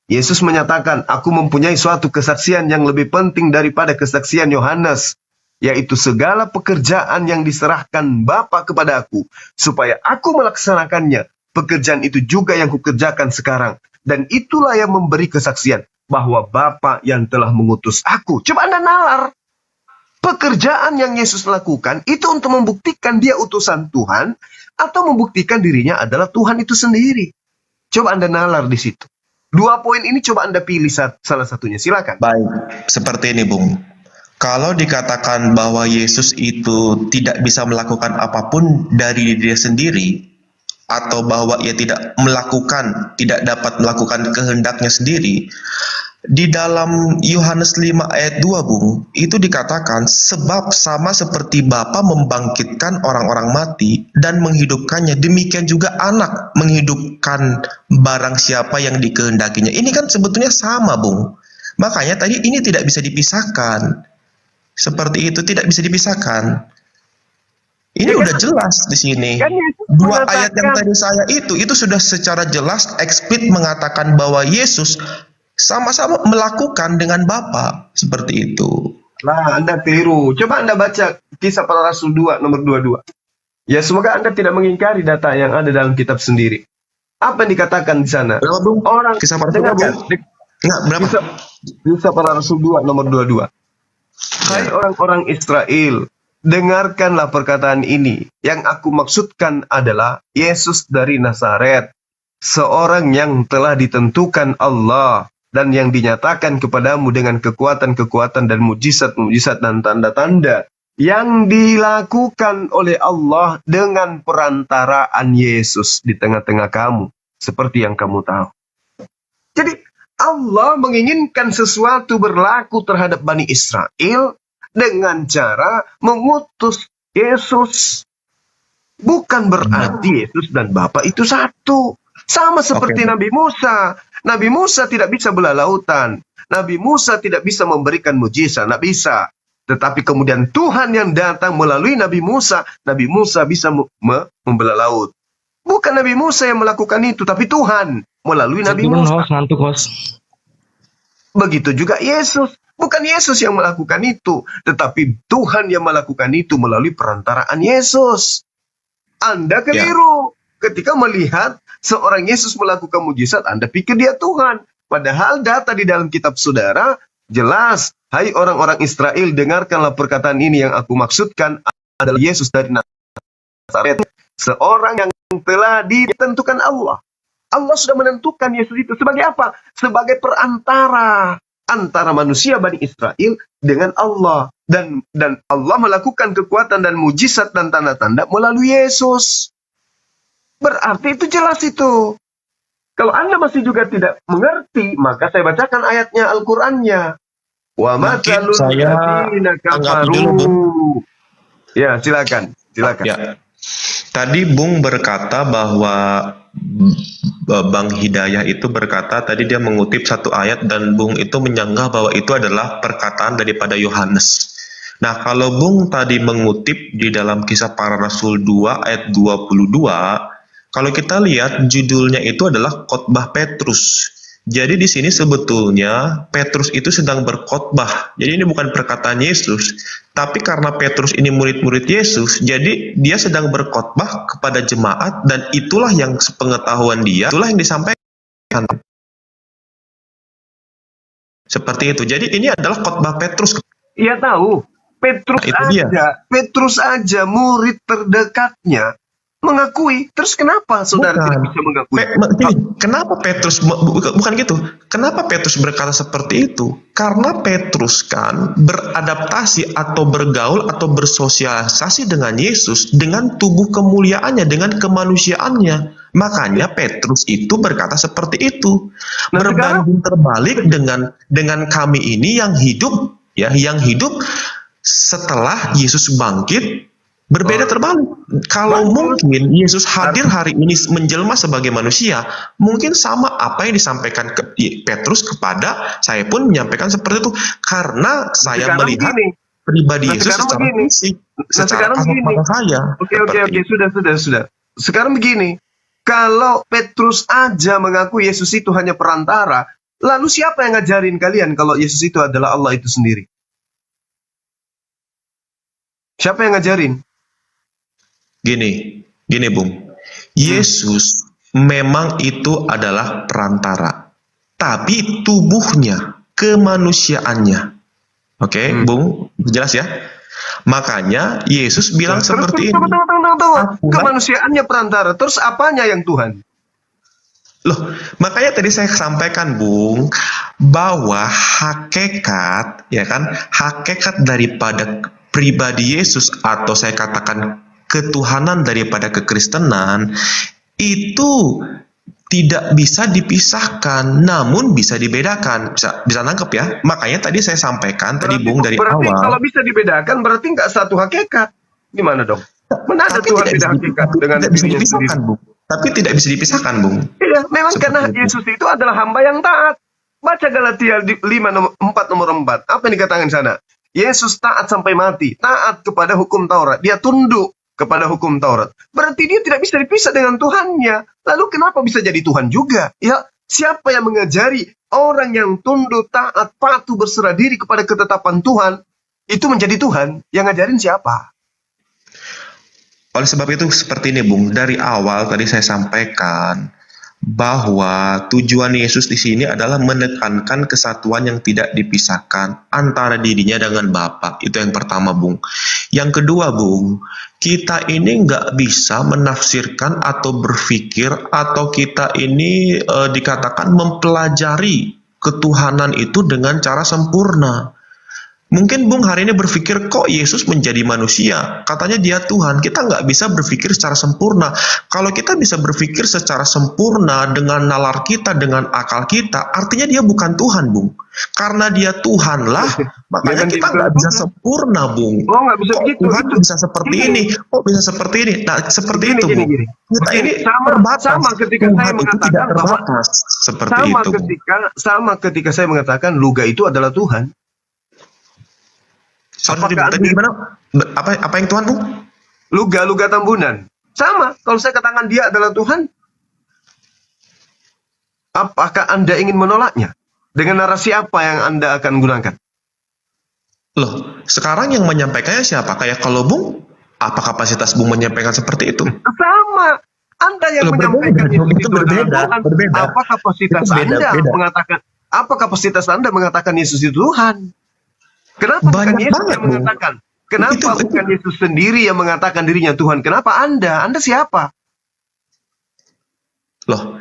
Yesus menyatakan, aku mempunyai suatu kesaksian yang lebih penting daripada kesaksian Yohanes, yaitu segala pekerjaan yang diserahkan Bapa kepada aku, supaya aku melaksanakannya. Pekerjaan itu juga yang kukerjakan sekarang. Dan itulah yang memberi kesaksian, bahwa Bapa yang telah mengutus aku. Coba Anda nalar. Pekerjaan yang Yesus lakukan itu untuk membuktikan dia utusan Tuhan, atau membuktikan dirinya adalah Tuhan itu sendiri. Coba Anda nalar di situ. Dua poin ini coba Anda pilih salah satunya. Silakan. Baik, seperti ini, Bung. Kalau dikatakan bahwa Yesus itu tidak bisa melakukan apapun dari dirinya sendiri, atau bahwa ia tidak dapat melakukan kehendaknya sendiri, di dalam Yohanes 5 ayat 2, Bung, itu dikatakan, sebab sama seperti Bapa membangkitkan orang-orang mati dan menghidupkannya, demikian juga anak menghidupkan barang siapa yang dikehendakinya. Ini kan sebetulnya sama, Bung. Makanya tadi ini tidak bisa dipisahkan. Seperti itu, tidak bisa dipisahkan. Ini udah jelas di sini. Dua ayat yang tadi saya itu sudah secara jelas eksplisit mengatakan bahwa Yesus sama-sama melakukan dengan Bapa, seperti itu. Nah, Anda keliru. Coba Anda baca Kisah Para Rasul 2 nomor 22. Ya, semoga Anda tidak mengingkari data yang ada dalam kitab sendiri. Apa yang dikatakan di sana? Berapa, Bung? Orang Kisah Para Rasul berapa? Enggak, berapa? Kisah Para Rasul 2 nomor 22. Hai orang-orang Israel, dengarkanlah perkataan ini. Yang aku maksudkan adalah Yesus dari Nazaret, seorang yang telah ditentukan Allah dan yang dinyatakan kepadamu dengan kekuatan-kekuatan dan mujizat-mujizat dan tanda-tanda yang dilakukan oleh Allah dengan perantaraan Yesus di tengah-tengah kamu, seperti yang kamu tahu. Jadi Allah menginginkan sesuatu berlaku terhadap Bani Israel dengan cara mengutus Yesus. Bukan berarti Yesus dan Bapa itu satu. Sama seperti Nabi Musa. Nabi Musa tidak bisa belah lautan. Nabi Musa tidak bisa memberikan mujizat, tidak bisa. Tetapi kemudian Tuhan yang datang melalui Nabi Musa bisa membelah laut. Bukan Nabi Musa yang melakukan itu, tapi Tuhan melalui Nabi Musa. Ngantuk, Host. Begitu juga Yesus. Bukan Yesus yang melakukan itu, tetapi Tuhan yang melakukan itu melalui perantaraan Yesus. Anda keliru. Ketika melihat seorang Yesus melakukan mujizat, Anda pikir dia Tuhan. Padahal data di dalam kitab saudara jelas. Hai orang-orang Israel, dengarkanlah perkataan ini yang aku maksudkan adalah Yesus dari Nazaret. Seorang yang telah ditentukan Allah. Allah sudah menentukan Yesus itu sebagai apa? Sebagai perantara antara manusia Bani Israel dengan Allah. Dan Allah melakukan kekuatan dan mujizat dan tanda-tanda melalui Yesus. Berarti itu jelas itu. Kalau Anda masih juga tidak mengerti, maka saya bacakan ayatnya Al-Qur'annya. Wa matalul ladzina kafaru. Ya, silakan. Ya. Tadi Bung berkata bahwa Bang Hidayah itu berkata, tadi dia mengutip satu ayat dan Bung itu menyanggah bahwa itu adalah perkataan daripada Yohanes. Nah, kalau Bung tadi mengutip di dalam Kisah Para Rasul 2 ayat 22, kalau kita lihat judulnya itu adalah khotbah Petrus. Jadi di sini sebetulnya Petrus itu sedang berkhotbah. Jadi ini bukan perkataan Yesus, tapi karena Petrus ini murid-murid Yesus, jadi dia sedang berkhotbah kepada jemaat dan itulah yang sepengetahuan dia, itulah yang disampaikan. Seperti itu. Jadi ini adalah khotbah Petrus. Ia tahu. Petrus aja murid terdekatnya mengakui. Terus kenapa saudara tidak bisa mengakui? Kenapa Petrus bukan gitu? Kenapa Petrus berkata seperti itu? Karena Petrus kan beradaptasi atau bergaul atau bersosialisasi dengan Yesus dengan tubuh kemuliaannya, dengan kemanusiaannya. Makanya Petrus itu berkata seperti itu. Berbanding terbalik dengan kami ini yang hidup setelah Yesus bangkit. Berbeda terbalik. Kalau mungkin Yesus hadir hari ini menjelma sebagai manusia, mungkin sama apa yang disampaikan Petrus kepada saya pun menyampaikan seperti itu. Karena saya melihat pribadi Yesus secara fisik, secara kasat mata saya. Oke, sudah. Sekarang begini, kalau Petrus aja mengaku Yesus itu hanya perantara, lalu siapa yang ngajarin kalian kalau Yesus itu adalah Allah itu sendiri? Siapa yang ngajarin? Gini Bung, Yesus memang itu adalah perantara, tapi tubuhnya, kemanusiaannya, oke, Bung, jelas ya? Makanya Yesus bilang seperti ini. Kemanusiaannya perantara, terus apanya yang Tuhan? Loh, makanya tadi saya sampaikan, Bung, bahwa hakikat daripada pribadi Yesus atau saya katakan ketuhanan daripada kekristenan itu tidak bisa dipisahkan, namun bisa dibedakan, bisa nangkep ya. Makanya tadi saya sampaikan Bung dari awal. Kalau bisa dibedakan berarti nggak satu hakikat. Gimana dong? Mana ada Tuhan tidak hakikat dengan bisa dipisahkan, Bung. Tapi tidak bisa dipisahkan, Bung. Iya, memang karena Yesus itu adalah hamba yang taat. Baca Galatia 5 nomor 4. Apa yang dikatakan sana? Yesus taat sampai mati, taat kepada hukum Taurat. Dia tunduk kepada hukum Taurat. Berarti dia tidak bisa dipisah dengan Tuhannya. Lalu kenapa bisa jadi Tuhan juga? Ya, siapa yang mengajari orang yang tunduk, taat, patuh, berserah diri kepada ketetapan Tuhan, itu menjadi Tuhan? Yang ngajarin siapa? Oleh sebab itu seperti ini, Bung. Dari awal tadi saya sampaikan bahwa tujuan Yesus di sini adalah menekankan kesatuan yang tidak dipisahkan antara dirinya dengan Bapa. Itu yang pertama, Bung. Yang kedua, Bung, kita ini nggak bisa menafsirkan atau berpikir atau kita ini dikatakan mempelajari ketuhanan itu dengan cara sempurna. Mungkin Bung hari ini berpikir kok Yesus menjadi manusia, katanya dia Tuhan. Kita nggak bisa berpikir secara sempurna. Kalau kita bisa berpikir secara sempurna dengan nalar kita, dengan akal kita, artinya dia bukan Tuhan, Bung. Karena dia Tuhan lah, makanya kita nggak bisa sempurna, Bung. Oh, nggak bisa Kok begitu. Tuhan bisa seperti ini, kok bisa seperti ini. Nah, seperti itu, Bung. Kita ini sama ketika saya Tuhan itu mengatakan tidak bahwa terbatas seperti itu, Bung. sama ketika saya mengatakan Luga itu adalah Tuhan. Sorry, Apakah tadi gimana? Apa yang Tuhan, Bung? Luga Tambunan. Sama, kalau saya katakan dia adalah Tuhan, apakah Anda ingin menolaknya? Dengan narasi apa yang Anda akan gunakan? Loh, sekarang yang menyampaikannya siapa? Kayak kalau Bung, apa kapasitas Bung menyampaikan seperti itu? Sama. Anda yang Loh, menyampaikan berbeda, Yesus itu itu adalah berbeda, Tuhan. berbeda. Apa kapasitas Itu beda, Anda beda. mengatakan? Apa kapasitas Anda mengatakan Yesus itu Tuhan? Kenapa bukan Banyak Yesus banget, yang Bung. mengatakan? Kenapa Itu- bukan Yesus sendiri yang mengatakan dirinya Tuhan? Kenapa Anda? Anda siapa? Loh,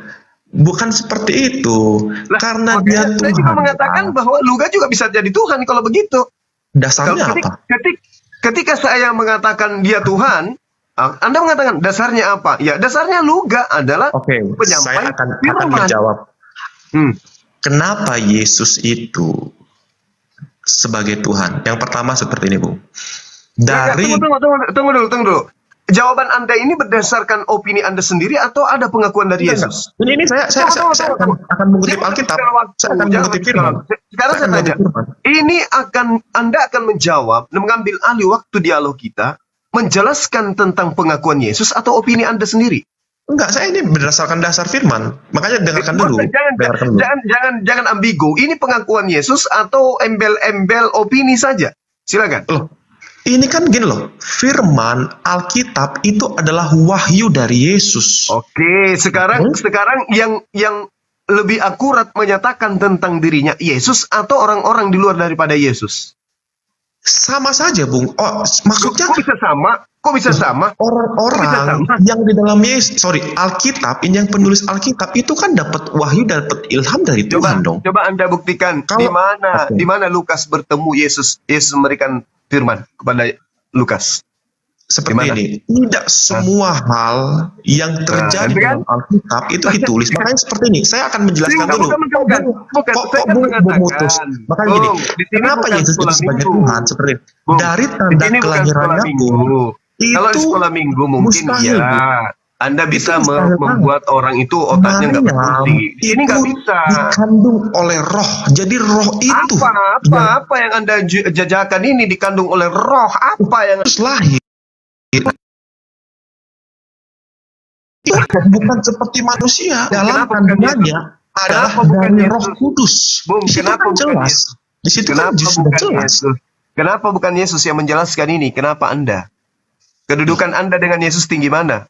bukan seperti itu. Lah, Karena makanya dia saya Tuhan. juga mengatakan bahwa Luga juga bisa jadi Tuhan kalau begitu. Dasarnya apa? Ketika saya mengatakan dia Tuhan, Anda mengatakan dasarnya apa? Ya, dasarnya Luga adalah Oke, penyampai saya akan firman. menjawab. Hmm. Kenapa Yesus itu sebagai Tuhan? Yang pertama seperti ini, Bung. Dari Tunggu dulu. Jawaban Anda ini berdasarkan opini Anda sendiri atau ada pengakuan dari Yesus? Ini saya akan mengutip Alkitab. Saya akan mengutip firman. Sekarang saya tanya, Anda akan menjawab dan mengambil alih waktu dialog kita, menjelaskan tentang pengakuan Yesus atau opini Anda sendiri? Enggak, saya ini berdasarkan dasar firman. Makanya dengarkan dulu. Dengarkan dulu. Jangan ambigu. Ini pengakuan Yesus atau embel-embel opini saja? Silakan. Loh, ini kan gini loh, firman Alkitab itu adalah wahyu dari Yesus. Oke, sekarang yang lebih akurat menyatakan tentang dirinya Yesus atau orang-orang di luar daripada Yesus? Sama saja, Bung. Oh, maksudnya Kok bisa sama? orang-orang yang di dalam Alkitab, ini yang penulis Alkitab itu kan dapat wahyu, dapat ilham dari Tuhan dong. Coba Anda buktikan Kalau- di mana Lukas bertemu Yesus. Yesus memberikan firman kepada Lukas. Seperti Gimana? ini, tidak semua hal yang terjadi Nah, dalam Alkitab itu ditulis. Makanya seperti ini, saya akan menjelaskan dulu. Bukan. Kok Saya kan Bung mengatakan, memutus? Makanya gini, Bung, di sini kenapa bukan Yesus itu sekolah sebagai minggu. Tuhan? Seperti ini. Bung, Dari di tanda sini bukan kelahirannya sekolah minggu. pun, Kalau di itu sekolah minggu mungkin mustahil, ya. Bung. Anda bisa Itu mustahil membuat orang itu otaknya nggak berfungsi. Di sini nggak bisa. dikandung oleh roh. Jadi roh itu Apa yang Anda jajakan ini dikandung oleh roh? Apa yang terus lahir. Itu bukan seperti manusia. Dalam Kenapa bukan kandungannya adalah Kenapa bukan dari Yesus? Roh Kudus. Bung, Di situ kenapa kan bukan jelas. Yesus? Di situ kan Kenapa justru bukan jelas. Yesus? Kenapa bukan Yesus yang menjelaskan ini? Kenapa Anda? Kedudukan Anda dengan Yesus tinggi mana?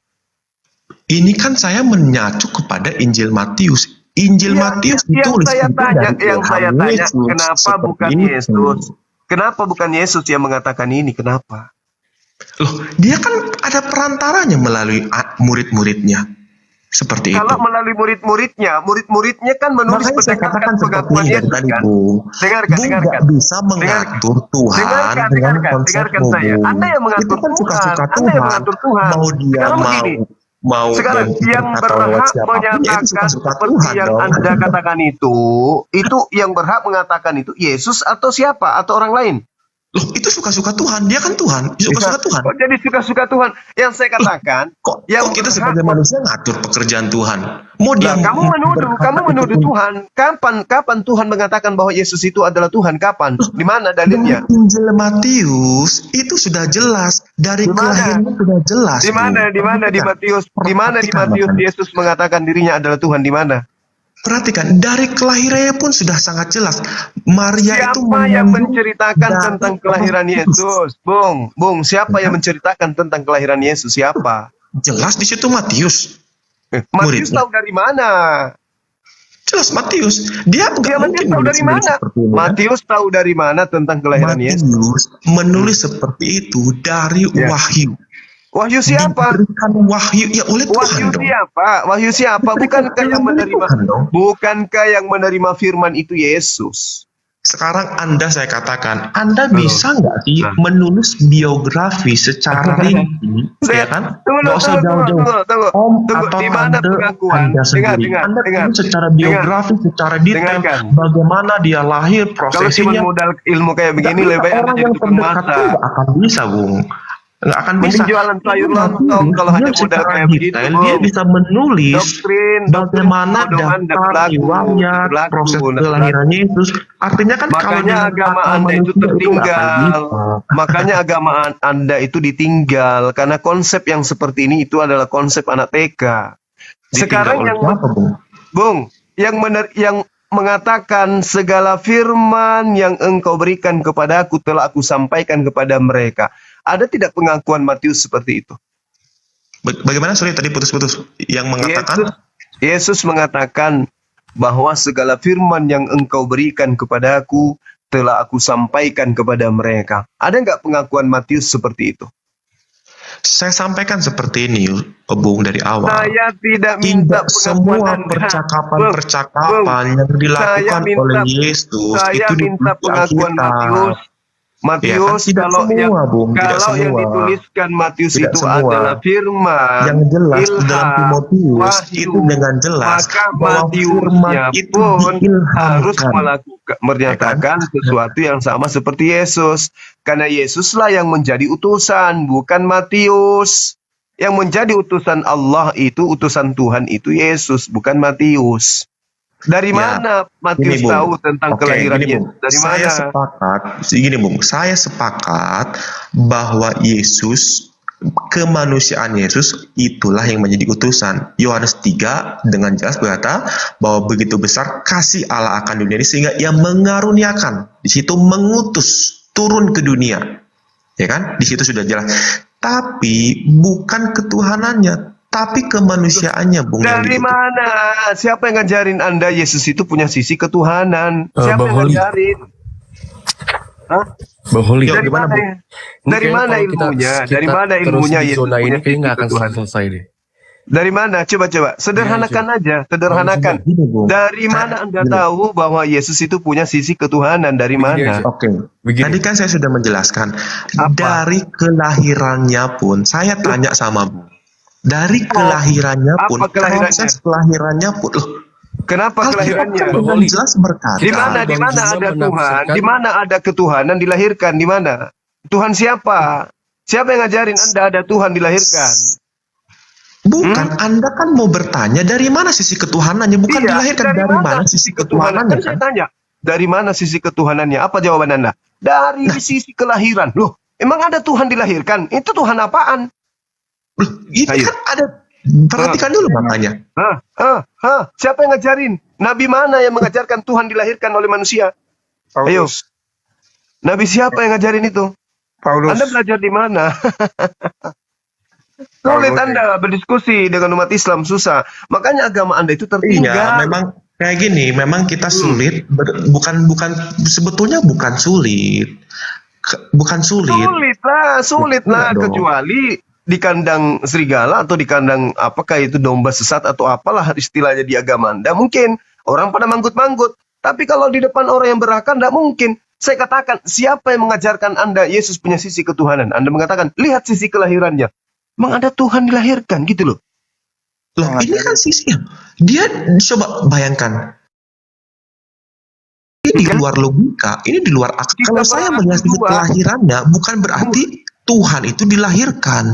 Ini kan saya menyacu kepada Injil Matius. Injil Matius ditulis yang saya Tuhan tanya, Yesus, kenapa seperti bukan itu. Yesus? Kenapa bukan Yesus yang mengatakan ini? Kenapa? Loh, dia kan ada perantaranya melalui murid-muridnya. Seperti Kalau itu. melalui murid-muridnya kan menulis Makanya saya berdasarkan katakan seperti pengakuan ini Yesus tadi, kan? Bung. Dengarkan. Bung nggak bisa mengatur Tuhan dengan konsep dengarkan saya. Bung. Anda yang mengatur Itu kan suka-suka Tuhan. Anda yang Tuhan. mengatur Tuhan. Mau dia Sekarang mau begini. mau Sekarang yang berkata lewat berhak siapapun, ya itu menyatakan suka-suka seperti Tuhan yang dong. Anda katakan itu yang berhak mengatakan itu Yesus atau siapa atau orang lain? Loh, itu suka-suka Tuhan. Dia kan Tuhan. Suka-suka Tuhan. Kok jadi suka-suka Tuhan? Yang saya katakan, Kok yang kita berhak- sebagai manusia ngatur pekerjaan Tuhan? Mau dia Lah, kamu menuduh itu pun- Tuhan. Kapan Tuhan mengatakan bahwa Yesus itu adalah Tuhan? Kapan? Di mana dalilnya? Dari Injil Matius itu sudah jelas, dari Di mana? kelahirannya sudah jelas. Di mana? Di Matius Yesus mengatakan dirinya adalah Tuhan? Di mana? Perhatikan, dari kelahirannya pun sudah sangat jelas. Maria itu Siapa yang mengandung menceritakan dari tentang Roh kelahiran Kudus. Yesus? Bung, siapa yang menceritakan tentang kelahiran Yesus? Siapa? Jelas di situ Matius. Matius Muridnya. tahu dari mana? Jelas Matius. Dia nggak Matius mungkin tahu menulis dari mana? seperti ini, kan? Matius tahu dari mana tentang kelahiran Yesus? Matius menulis seperti itu dari Ya. wahyu. Wahyu siapa? Diberikan wahyu ya oleh Wahyu Tuhan dong. siapa? Wahyu siapa? Bukankah yang oleh menerima Tuhan dong. bukankah yang menerima firman itu Yesus? Sekarang Anda saya katakan, Anda bisa nggak sih Nah. menulis biografi secara rinci, ya kan? Nggak usah jauh-jauh. Om atau Di mana Tante pengakuan? Anda sendiri. Anda tulis secara biografi, secara detail, Dengarkan. bagaimana dia lahir, Kalau cuma prosesinya. modal ilmu kayak begini, Nggak lebih bisa, baik Anda orang jadi yang tukang terdekat masak. tuh nggak akan bisa, Bung. Nggak akan bisa. Mending jualan sayur Dia lontong kalau dia hanya modal secara kayak begitu. detail, dia bisa menulis Doktrin bagaimana kebodohan daftar berlaku, riwayat, berlaku, proses berlaku. kelahiran Yesus. Artinya kan kalau Makanya dengan agama akal Anda itu manusia nggak akan tertinggal. bisa. Makanya agama Anda itu ditinggal karena konsep yang seperti ini itu adalah konsep anak TK. Sekarang Ditinggal yang oleh siapa, Bung? Bung, yang mengatakan segala firman yang engkau berikan kepadaku telah aku sampaikan kepada mereka. Ada tidak pengakuan Matius seperti itu? Bagaimana? Sorry, tadi putus-putus. Yang mengatakan Yesus mengatakan bahwa segala firman yang engkau berikan kepadaku telah aku sampaikan kepada mereka. Ada nggak pengakuan Matius seperti itu? saya sampaikan seperti ini, Bung, dari awal. Saya tidak minta Tidak semua pengakuan Anda. percakapan-percakapan yang dilakukan Saya minta- oleh Yesus Saya itu minta dibuat pengakuan Alkitab. Matius, tidak kalau semua, yang Bung, tidak kalau yang semua. dituliskan Matius Tidak itu semua. adalah firman Yang jelas di ilham, dalam Timotius wahyu, itu dengan jelas maka bahwa firman Matiusnya itu pun harus diilhamkan. menyatakan sesuatu yang sama seperti Yesus, karena Yesuslah yang menjadi utusan, bukan Matius. Yang menjadi utusan Allah itu, utusan Tuhan itu Yesus, bukan Matius. Dari Ya, mana Matius Gini, Bung. tahu tentang Oke, kelahiran gini, Bung. Yesus? Dari Saya mana? sepakat, gini, Bung. Saya sepakat bahwa Yesus, kemanusiaan Yesus itulah yang menjadi utusan. Yohanes 3 dengan jelas berkata bahwa begitu besar kasih Allah akan dunia ini sehingga ia mengaruniakan, di situ mengutus turun ke dunia. Ya kan? Di situ sudah jelas. Tapi bukan ketuhanannya, tapi kemanusiaannya, Bung. yang Dari diutus. mana? Siapa yang ngajarin Anda Yesus itu punya sisi ketuhanan? Siapa Bang yang Holi. ngajarin? Hah? Bang Holi, Dari gimana, mana? Bung? ya? Dari kayaknya mana kalau kita- ilmunya? kita Dari mana terus ilmunya di Yesus zona ini punya kayaknya nggak akan ketuhanan? selesai deh. Dari mana? Coba. Sederhanakan aja. Sederhanakan. Gini, Bung. Dari mana Anda Gini. tahu bahwa Yesus itu punya sisi ketuhanan? Dari Begini mana? aja. Oke, Begini. tadi kan saya sudah menjelaskan. Apa? Dari kelahirannya pun, saya tanya sama Bu. Dari kelahirannya pun, Apa kelahirannya? proses kelahirannya pun, loh, Kenapa Alkitab kelahirannya? kan Bang dengan Holi. jelas berkata. Di mana Bang Juma ada Tuhan? menafsirkan- Di mana ada ketuhanan dilahirkan? Di mana? Tuhan siapa? Siapa yang ngajarin Anda ada Tuhan dilahirkan? Bukan, Anda kan mau bertanya dari mana sisi ketuhanannya, bukan Iya, dilahirkan dari mana sisi ketuhanannya Kan kan? saya tanya, dari mana sisi ketuhanannya? Apa jawaban Anda? Dari sisi kelahiran. Loh, emang ada Tuhan dilahirkan? Itu Tuhan apaan? Loh, ini Ayo. kan ada, perhatikan dulu makanya. Siapa yang ngajarin? Nabi mana yang mengajarkan Tuhan dilahirkan oleh manusia? Ayo. Nabi siapa yang ngajarin itu? Anda belajar di mana? Sulit Anda berdiskusi dengan umat Islam, susah. Makanya agama Anda itu tertinggal. Iya, memang kayak gini, memang kita sulit, bukan sebetulnya bukan sulit. Bukan sulit. Sulit lah, Enggak dong. kecuali di kandang serigala atau di kandang apakah itu domba sesat atau apalah istilahnya di agama Anda. Mungkin orang pada manggut-manggut. Tapi kalau di depan orang yang berakal, tidak mungkin. Saya katakan, siapa yang mengajarkan Anda Yesus punya sisi ketuhanan? Anda mengatakan, lihat sisi kelahirannya. Memang ada Tuhan dilahirkan, gitu loh. Loh, ini kan sisi dia, coba bayangkan. Ini di luar logika, ini di luar akal. Kita Kalau saya bahas melihat sisi berdua. kelahirannya, bukan berarti Tuhan itu dilahirkan.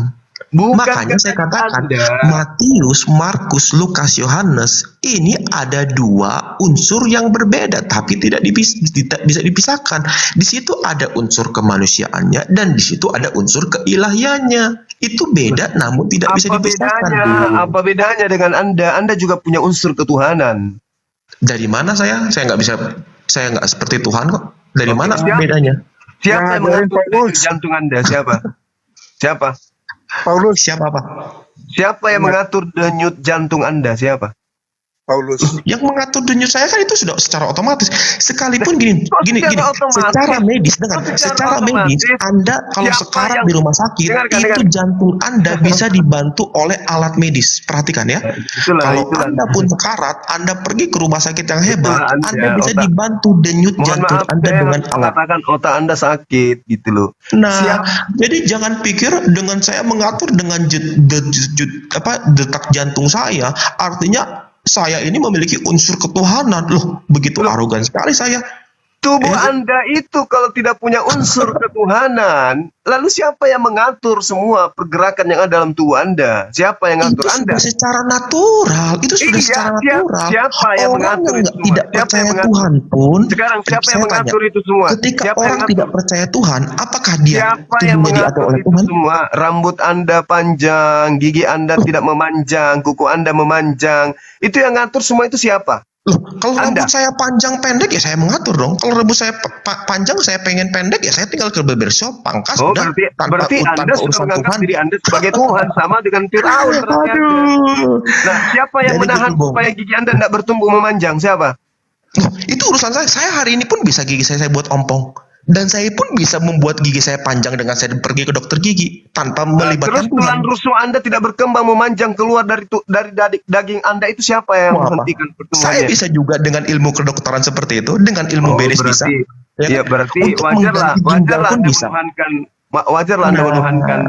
Bukan Makanya saya katakan, Anda. Matius, Markus, Lukas, Yohanes, ini ada dua unsur yang berbeda, tapi tidak bisa dipisahkan. Di situ ada unsur kemanusiaannya, dan di situ ada unsur keilahiannya. Itu beda, namun tidak bisa dipisahkan. Apa bedanya dengan Anda? Anda juga punya unsur ketuhanan. Dari mana saya? Saya nggak seperti Tuhan kok. Dari Oke, mana siapa? bedanya? Siapa yang mengatur denyut jantung Anda? Siapa? Siapa apa? Siapa yang mengatur denyut jantung Anda? Siapa? Paulus. Yang mengatur denyut saya kan itu sudah secara otomatis. Sekalipun gini, secara medis, secara medis, Anda kalau sekarat di rumah sakit, itu jantung Anda bisa dibantu oleh alat medis. Perhatikan ya. Kalau Anda pun sekarat, Anda pergi ke rumah sakit yang hebat, Anda bisa dibantu denyut jantung Anda dengan alat. Katakan otak Anda sakit gitu loh. Nah, jadi jangan pikir dengan saya mengatur dengan detak jantung saya, artinya saya ini memiliki unsur ketuhanan. Loh, begitu arogan sekali saya. Tubuh Anda itu kalau tidak punya unsur ketuhanan, lalu siapa yang mengatur semua pergerakan yang ada dalam tubuh Anda? Siapa yang mengatur Anda? Itu secara natural. Itu sudah secara natural. Siapa yang mengatur itu semua? Tidak percaya Tuhan pun. Sekarang siapa yang mengatur itu semua? Ketika orang tidak percaya Tuhan, apakah dia siapa yang mengatur oleh itu Tuhan? semua? Rambut Anda panjang, gigi Anda tidak memanjang, kuku Anda memanjang. Itu yang ngatur semua itu siapa? Loh, kalau rambut saya panjang pendek ya saya mengatur dong. Kalau rambut saya panjang saya pengen pendek ya saya tinggal ke barbershop pangkas. Oh, berarti Anda sudah menganggap diri Anda sebagai Tuhan, sama dengan Firaun. Nah, siapa yang menahan supaya gigi Anda tidak bertumbuh memanjang? Siapa? Loh, itu urusan saya. Saya hari ini pun bisa gigi saya buat ompong. Dan saya pun bisa membuat gigi saya panjang dengan saya pergi ke dokter gigi tanpa melibatkan Terus tulang rusuk Anda tidak berkembang memanjang keluar dari daging Anda, itu siapa yang menghentikan pertumbuhannya? Saya bisa juga dengan ilmu kedokteran seperti itu, dengan ilmu medis bisa. Ya berarti wajarlah Anda menuhankan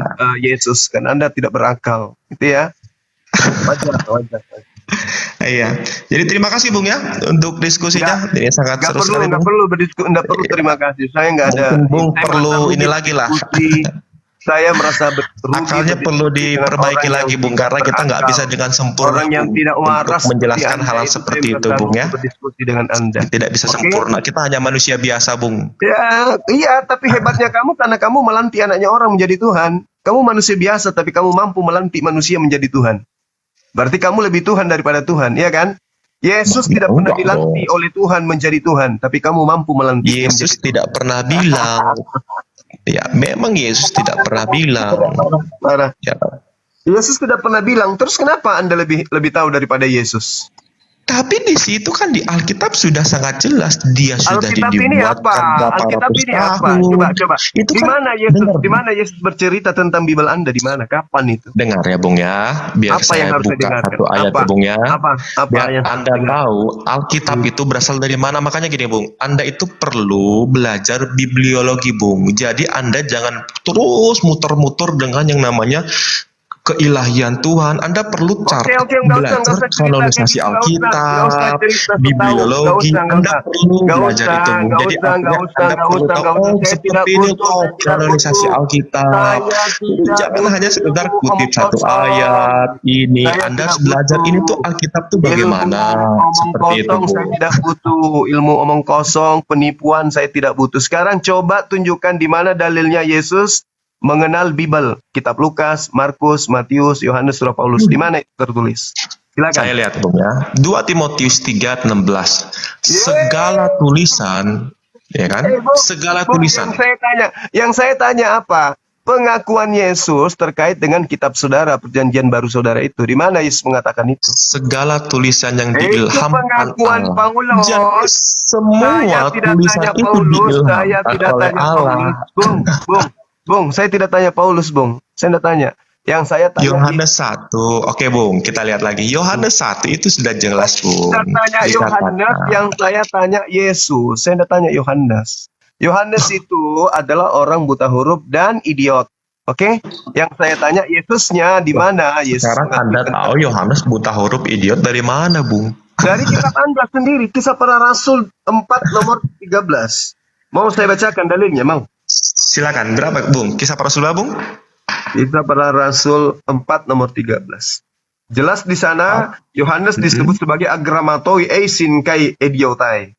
Yesus, kan Anda tidak berakal, gitu ya. Wajar. Iya. Jadi terima kasih Bung ya untuk diskusinya. Ini sangat seru sekali. Nggak perlu terima kasih. Saya nggak ada. Bung perlu ini lagi lah. Saya merasa akalnya perlu diperbaiki lagi Bung, karena kita nggak bisa dengan sempurna orang yang tidak waras menjelaskan hal seperti itu Bung ya. Berdiskusi dengan Anda. Tidak bisa sempurna. Kita hanya manusia biasa Bung. Ya, iya. Tapi hebatnya kamu karena kamu melantik anaknya orang menjadi Tuhan. Kamu manusia biasa tapi kamu mampu melantik manusia menjadi Tuhan. Berarti kamu lebih Tuhan daripada Tuhan, ya kan? Yesus tidak pernah dilantik oleh Tuhan menjadi Tuhan, tapi kamu mampu melantik. Yesus tidak pernah bilang. Ya, memang Yesus tidak pernah bilang. Ya. Yesus tidak pernah bilang. Terus kenapa Anda lebih tahu daripada Yesus? Tapi di situ kan di Alkitab sudah sangat jelas dia sudah dibuatkan Alkitab ini apa? Coba. Itu di mana Yesus bercerita tentang Bible Anda? Di mana? Kapan itu? Dengar ya Bung ya. Biar apa saya buka satu ayat ya Bung ya. Biar Anda tahu Alkitab itu berasal dari mana. Makanya gini Bung, Anda itu perlu belajar bibliologi Bung. Jadi Anda jangan terus muter-muter dengan yang namanya keilahian Tuhan. Anda perlu belajar kanonisasi Alkitab, bibliologi. Anda perlu belajar itu. Jadi Anda perlu tahu seperti ini kanonisasi Alkitab. Jangan hanya sekedar kutip satu ayat ini. Anda harus belajar ini tuh Alkitab tuh bagaimana. Seperti itu. Saya tidak butuh ilmu omong kosong, penipuan saya tidak butuh. Sekarang coba tunjukkan di mana dalilnya Yesus mengenal Bible, kitab Lukas, Markus, Matius, Yohanes, Surah Paulus. Di mana itu tertulis? Silakan. Saya lihat Bung ya. 2 Timotius 3:16. Segala tulisan, ya kan? Segala tulisan. Yang saya tanya apa? Pengakuan Yesus terkait dengan kitab saudara, perjanjian baru saudara itu. Di mana Yesus mengatakan itu? Segala tulisan yang diilhamkan pengakuan Allah. Paulus. Jadi semua tulisan itu diilhamkan oleh Allah. Bung, saya tidak tanya Paulus, Bung. Saya tidak tanya. Yang saya tanya Yohanes 1. Oke, Bung, kita lihat lagi. Yohanes 1 itu sudah jelas, Bung. Saya tanya Yohanes, yang saya tanya Yesus. Saya tidak tanya Yohanes. Yohanes itu adalah orang buta huruf dan idiot. Oke? Yang saya tanya Yesusnya di mana? Yesus. Sekarang Anda tahu Yohanes buta huruf idiot dari mana, Bung? Dari kitab Anda sendiri, Kisah Para Rasul 4 nomor 13. Mau saya bacakan dalilnya, mau? Silakan, berapa Bung? Kisah Para Rasul Bung? Kisah Para Rasul 4 nomor 13. Jelas di sana Yohanes disebut sebagai agramatoi eisin kai idiotai.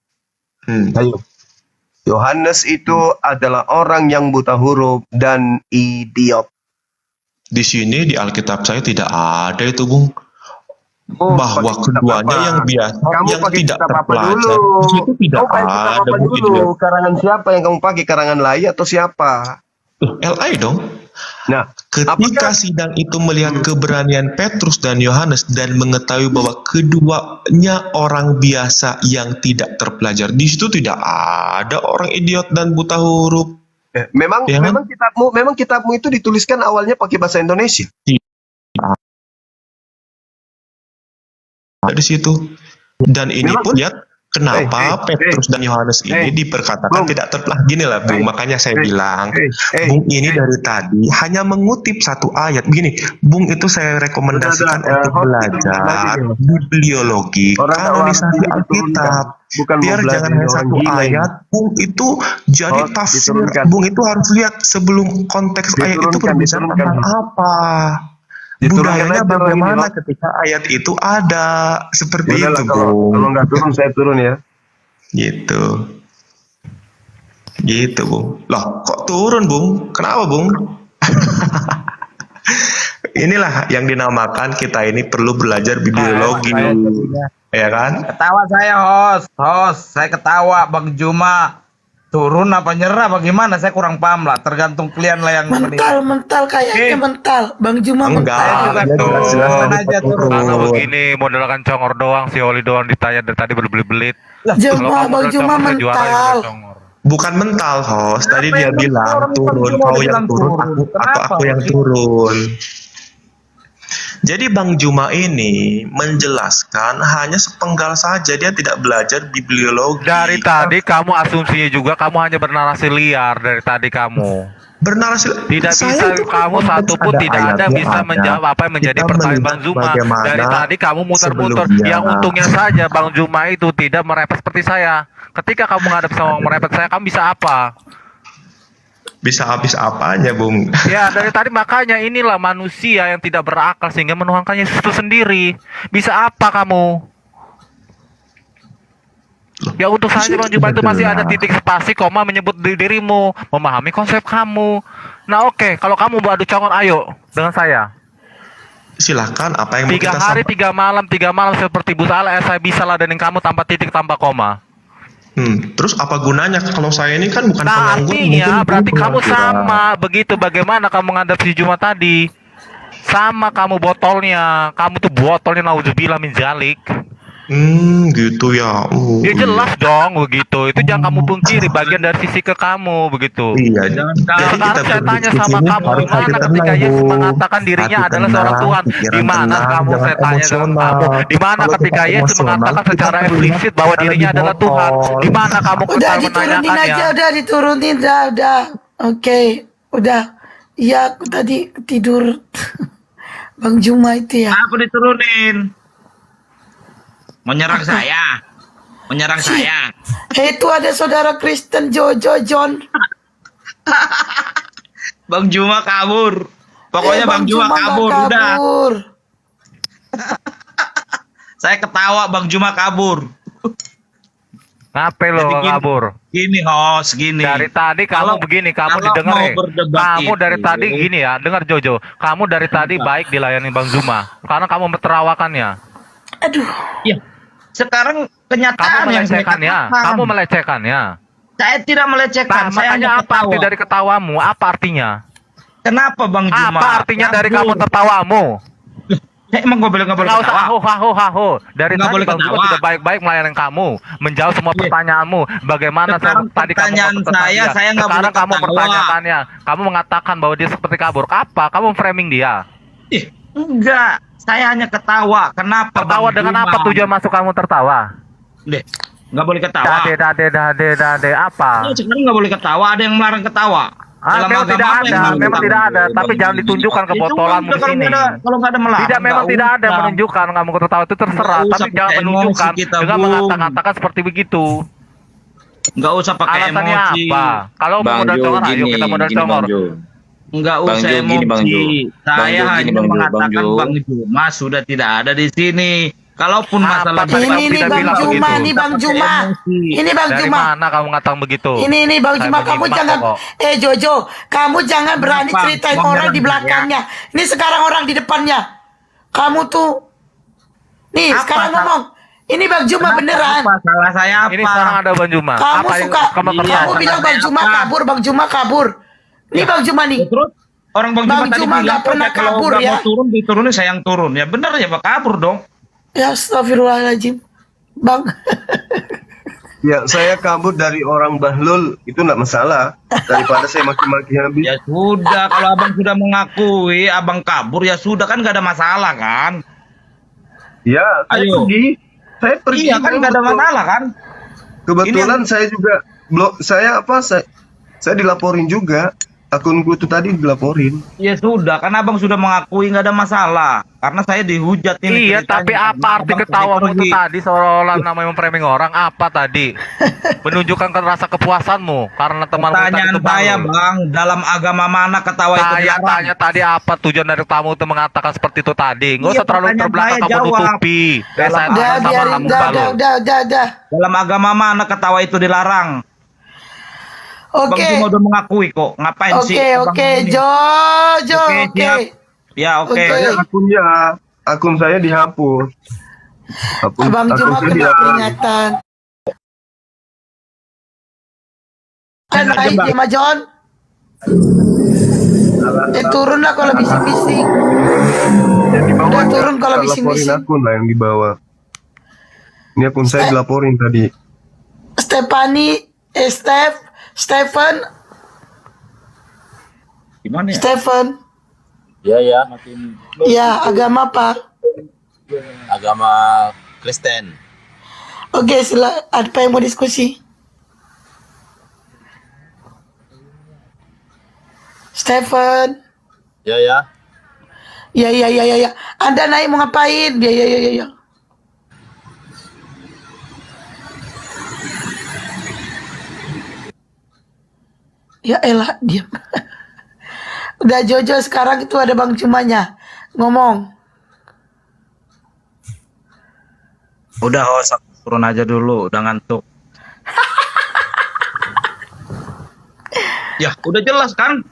Ayo. Yohanes itu adalah orang yang buta huruf dan idiot. Di sini di Alkitab saya tidak ada itu Bung. Bahwa keduanya yang biasa yang tidak terpelajar itu tidak ada dulu. Karangan siapa yang kamu pakai? Karangan Lai atau siapa? LI dong. Nah, Ketika sidang itu melihat keberanian Petrus dan Yohanes dan mengetahui bahwa keduanya orang biasa yang tidak terpelajar, di situ tidak ada orang idiot dan buta huruf. memang Ya kan? memang kitabmu itu dituliskan awalnya pakai bahasa Indonesia. Di situ. Dan ini Memang- pun lihat kenapa Petrus dan Yohanes ini diperkatakan Bung. tidak terpelajar. Gini lah Bung, makanya saya bilang Bung ini dari tadi hanya mengutip satu ayat. Begini, Bung itu saya rekomendasikan Udah, untuk belajar bibliologi, Orang kanonisasi dakwah itu Alkitab. bukan mau Biar belajar jangan hanya orang satu gila ini. ayat, Bung itu jadi Host, tafsir. diturunkan. Bung itu harus lihat sebelum konteks ayat itu berbicara diturunkan. tentang apa. Diturunkan Budayanya aja kalau ini, bagaimana Host. ketika ayat itu ada seperti Yaudahlah, itu, kalau Bung. nggak turun saya turun ya. Gitu. Gitu, Bung. Loh, kok turun, Bung? Kenapa, Bung? Inilah yang dinamakan kita ini perlu belajar bibliologi. Ya kan? Ketawa saya host, saya ketawa Bang Juma. Turun apa nyerah bagaimana? Saya kurang paham lah. Tergantung kalian lah yang Mental kayaknya mental. Bang Juma mental. Enggak, dia jelas-jelas turun tadi aja, turun. Karena begini modal kan congor doang, si Oli doang ditanya dari tadi berbelit-belit. Juma, Bang Juma saya juara mental. juga congor. Bukan mental, host. Tadi dia bilang turun, Cuma kau yang bilang turun, turun. atau Kenapa? aku yang turun. Jadi Bang Juma ini menjelaskan hanya sepenggal saja, dia tidak belajar bibliologi. Dari tadi kamu asumsinya juga kamu hanya bernarasi liar dari tadi kamu. Bernarasi Tidak saya bisa itu kamu konteks satu pun ada tidak ada ayatnya, bisa ada. menjawab apa yang menjadi Kita pertanyaan melihat Bang Juma. bagaimana Dari tadi kamu muter-muter. sebelumnya. Yang untungnya saja Bang Juma itu tidak merepet seperti saya. Ketika kamu menghadap sama orang merepet saya, kamu bisa apa? Bisa habis apanya, Bung? Ya dari tadi makanya inilah manusia yang tidak berakal sehingga menuhankan Yesus itu sendiri. Bisa apa kamu? Ya untuk saja Bang Juma itu masih ada titik spasi koma menyebut dirimu, memahami konsep kamu. Nah oke, kalau kamu mau adu congor ayo dengan saya. Silahkan apa yang mau 3 kita hari sampaikan. 3 malam seperti Bu Salah, saya bisa ladenin kamu tanpa titik tanpa koma. Terus apa gunanya kalau saya ini kan bukan Nah penganggur? artinya mungkin berarti kamu pengangguran. sama begitu. Bagaimana kamu menghadap si Juma tadi? Sama kamu botolnya. Kamu tuh botolnya naudzubillah min zalik. Gitu ya. Ya jelas dong begitu. Itu jangan kamu pungkiri bagian dari sisi ke kamu begitu. Iya. Jangan Jadi kalau kita Sekarang saya tanya berdiskusi sama ini kamu, harus di mana hati ketika tenang, Yesus Bung. mengatakan dirinya Hati adalah seorang tenang, Tuhan? pikiran Di mana tenang, kamu jangan saya tanya dengan emosional. kamu? Di mana Kalau ketika kita Yesus emosional, mengatakan kita secara melihat eksplisit bahwa kita dirinya lebih adalah Tuhan? botol. Di mana kamu Udah kenal diturunin aja, menanyakannya? udah diturunin, udah. Oke, udah. Iya, aku tadi tidur. Bang Juma itu ya. Aku diturunin. Menyerang saya. Menyerang saya. Itu ada saudara Kristen Jojo John. Bang Juma kabur. Pokoknya Bang Juma nggak kabur. Udah. kabur. Saya ketawa Bang Juma kabur. Ngapain lo Jadi gini. kabur? Gini host, gini. Dari tadi Kalau- kamu begini, kamu kalau didengar mau ya. berdebat Kamu dari itu- tadi gini ya, dengar Jojo. Kamu dari tadi baik dilayani Bang Zuma karena kamu menterawakannya. Aduh. Ya. Sekarang Kamu kenyataan yang saya melecehkannya. katakan. Kamu melecehkannya. Saya tidak melecehkan. Nah, Saya makanya hanya apa arti ketawa. dari ketawamu? Apa artinya? Kenapa Bang Juma? Apa artinya dari Kabur. kamu tertawamu? Emang gue boleh nggak boleh Nggak usah ketawa? haho. Dari Nggak tadi boleh Bang Zuma ketawa. tidak baik-baik melayani kamu, menjawab semua Iya. pertanyaanmu. Bagaimana Sekarang tadi kamu pertanyaan tentang saya dia. nggak Sekarang boleh kamu ketawa. pertanyakannya. Kamu mengatakan bahwa dia seperti kabur. Apa? Kamu framing dia. Ih, enggak. Saya hanya ketawa. Kenapa? Tertawa Bang dengan Juma? apa tujuan masuk kamu tertawa? Deh, nggak boleh ketawa. Dade apa? Ya, sekarang nggak boleh ketawa. Ada yang melarang ketawa. Dalam Memang agama tidak apa yang ada, melarang memang ketawa? tidak ada. Tapi jangan ditunjukkan Itu kebotolanmu udah di kalau sini. nggak ada- Kalau nggak ada melarang. Tidak, memang nggak tidak ada usah. menunjukkan kamu tertawa itu terserah. Nggak usah Tapi jangan pakai menunjukkan emosi kita, dengan Bung. mengatakan seperti begitu. Nggak usah pakai Alasannya emosi. apa? Kalau mau modal congor, ayo kita modal congor. Nggak Bang usah Jo, emosi. gini, Bang Jo. Bang Saya Jo, gini, hanya Bang Jo. mengatakan Bang Jo. Bang Juma sudah tidak ada di sini. Kalaupun Apa masalah tadi kamu Ini tidak Bang bilang Juma, begitu? ini Bang Pakai Juma. emosi. Ini Bang Dari Juma. mana kamu ngatakan begitu? Ini Bang Saya Juma, kamu menyimak jangan kok. Jojo, kamu jangan berani Kenapa? ceritain Mau orang nyerang di saya? belakangnya. Ini sekarang orang di depannya. Kamu tuh nih Apa sekarang salah- ngomong. Ini Bang Juma beneran. Apa salah saya apa? Ini sekarang ada Bang Juma. Kamu Apa yang suka kamu Iya, kamu tertawa? bilang Bang Juma apa? kabur, Bang Juma kabur. Ini Bang Juma nih. Terus Orang Bang Bang Juma tadi Juma bilang nggak pernah kalau kabur nggak ya. mau turun diturunin saya yang turun. Ya bener ya Bang, kabur dong. Ya astagfirullahaladzim. Bang. Ya, saya kabur dari orang Bahlul itu nggak masalah. Daripada saya maki-maki habis. Ya sudah, kalau abang sudah mengakui abang kabur ya sudah kan nggak ada masalah kan. Ya, saya Ayo. pergi. Saya pergi. Iya kan nggak ada betul. masalah kan. Kebetulan saya juga saya dilaporin juga. Akunku itu tadi dilaporin. Ya sudah, kan abang sudah mengakui nggak ada masalah. Karena saya dihujat ini. Iya, ceritanya. tapi apa Karena arti abang ketawamu itu pergi. tadi seolah-olah namanya memframing orang? Apa tadi? Menunjukkan rasa kepuasanmu karena temanmu tadi Pertanyaan itu saya Bahlul. Bang, dalam agama mana ketawa itu Saya dilarang? tanya tadi apa tujuan dari tamu itu mengatakan seperti itu tadi? Nggak Iya, usah terlalu pertanyaan terbelakang saya kamu jawab. nutupi. Saya Dalam- tanya Udah sama biarin, kamu udah. Bahlul. Dalam agama mana ketawa itu dilarang? Bang Oke. Juma udah mengakui kok. Ngapain sih? Abang Oke, ini? Jojo, Oke, oke. siap. Ya oke. Oke. Akun saya dihapus. Abang Juma saya kena dihapus. peringatan. Kan Aja, naik Bang. dia, John. Turun lah kalau bising-bising. Ya, di bawah Udah aja. turun kalau Laporin bising-bising. akun lah yang di bawah. Ini akun saya dilaporin tadi. Stephen, Gimana ya? Stephen. Ya, ya. Ya, agama apa? Agama Kristen. Oke, apa yang mau diskusi? Stephen. Ya, ya. Ya. Anda naik mau ngapain? Ya. Ya elah, diam. Udah Jojo, sekarang itu ada Bang Jumanya. Ngomong. Udah host, turun aja dulu, udah ngantuk. Ya, udah jelas kan?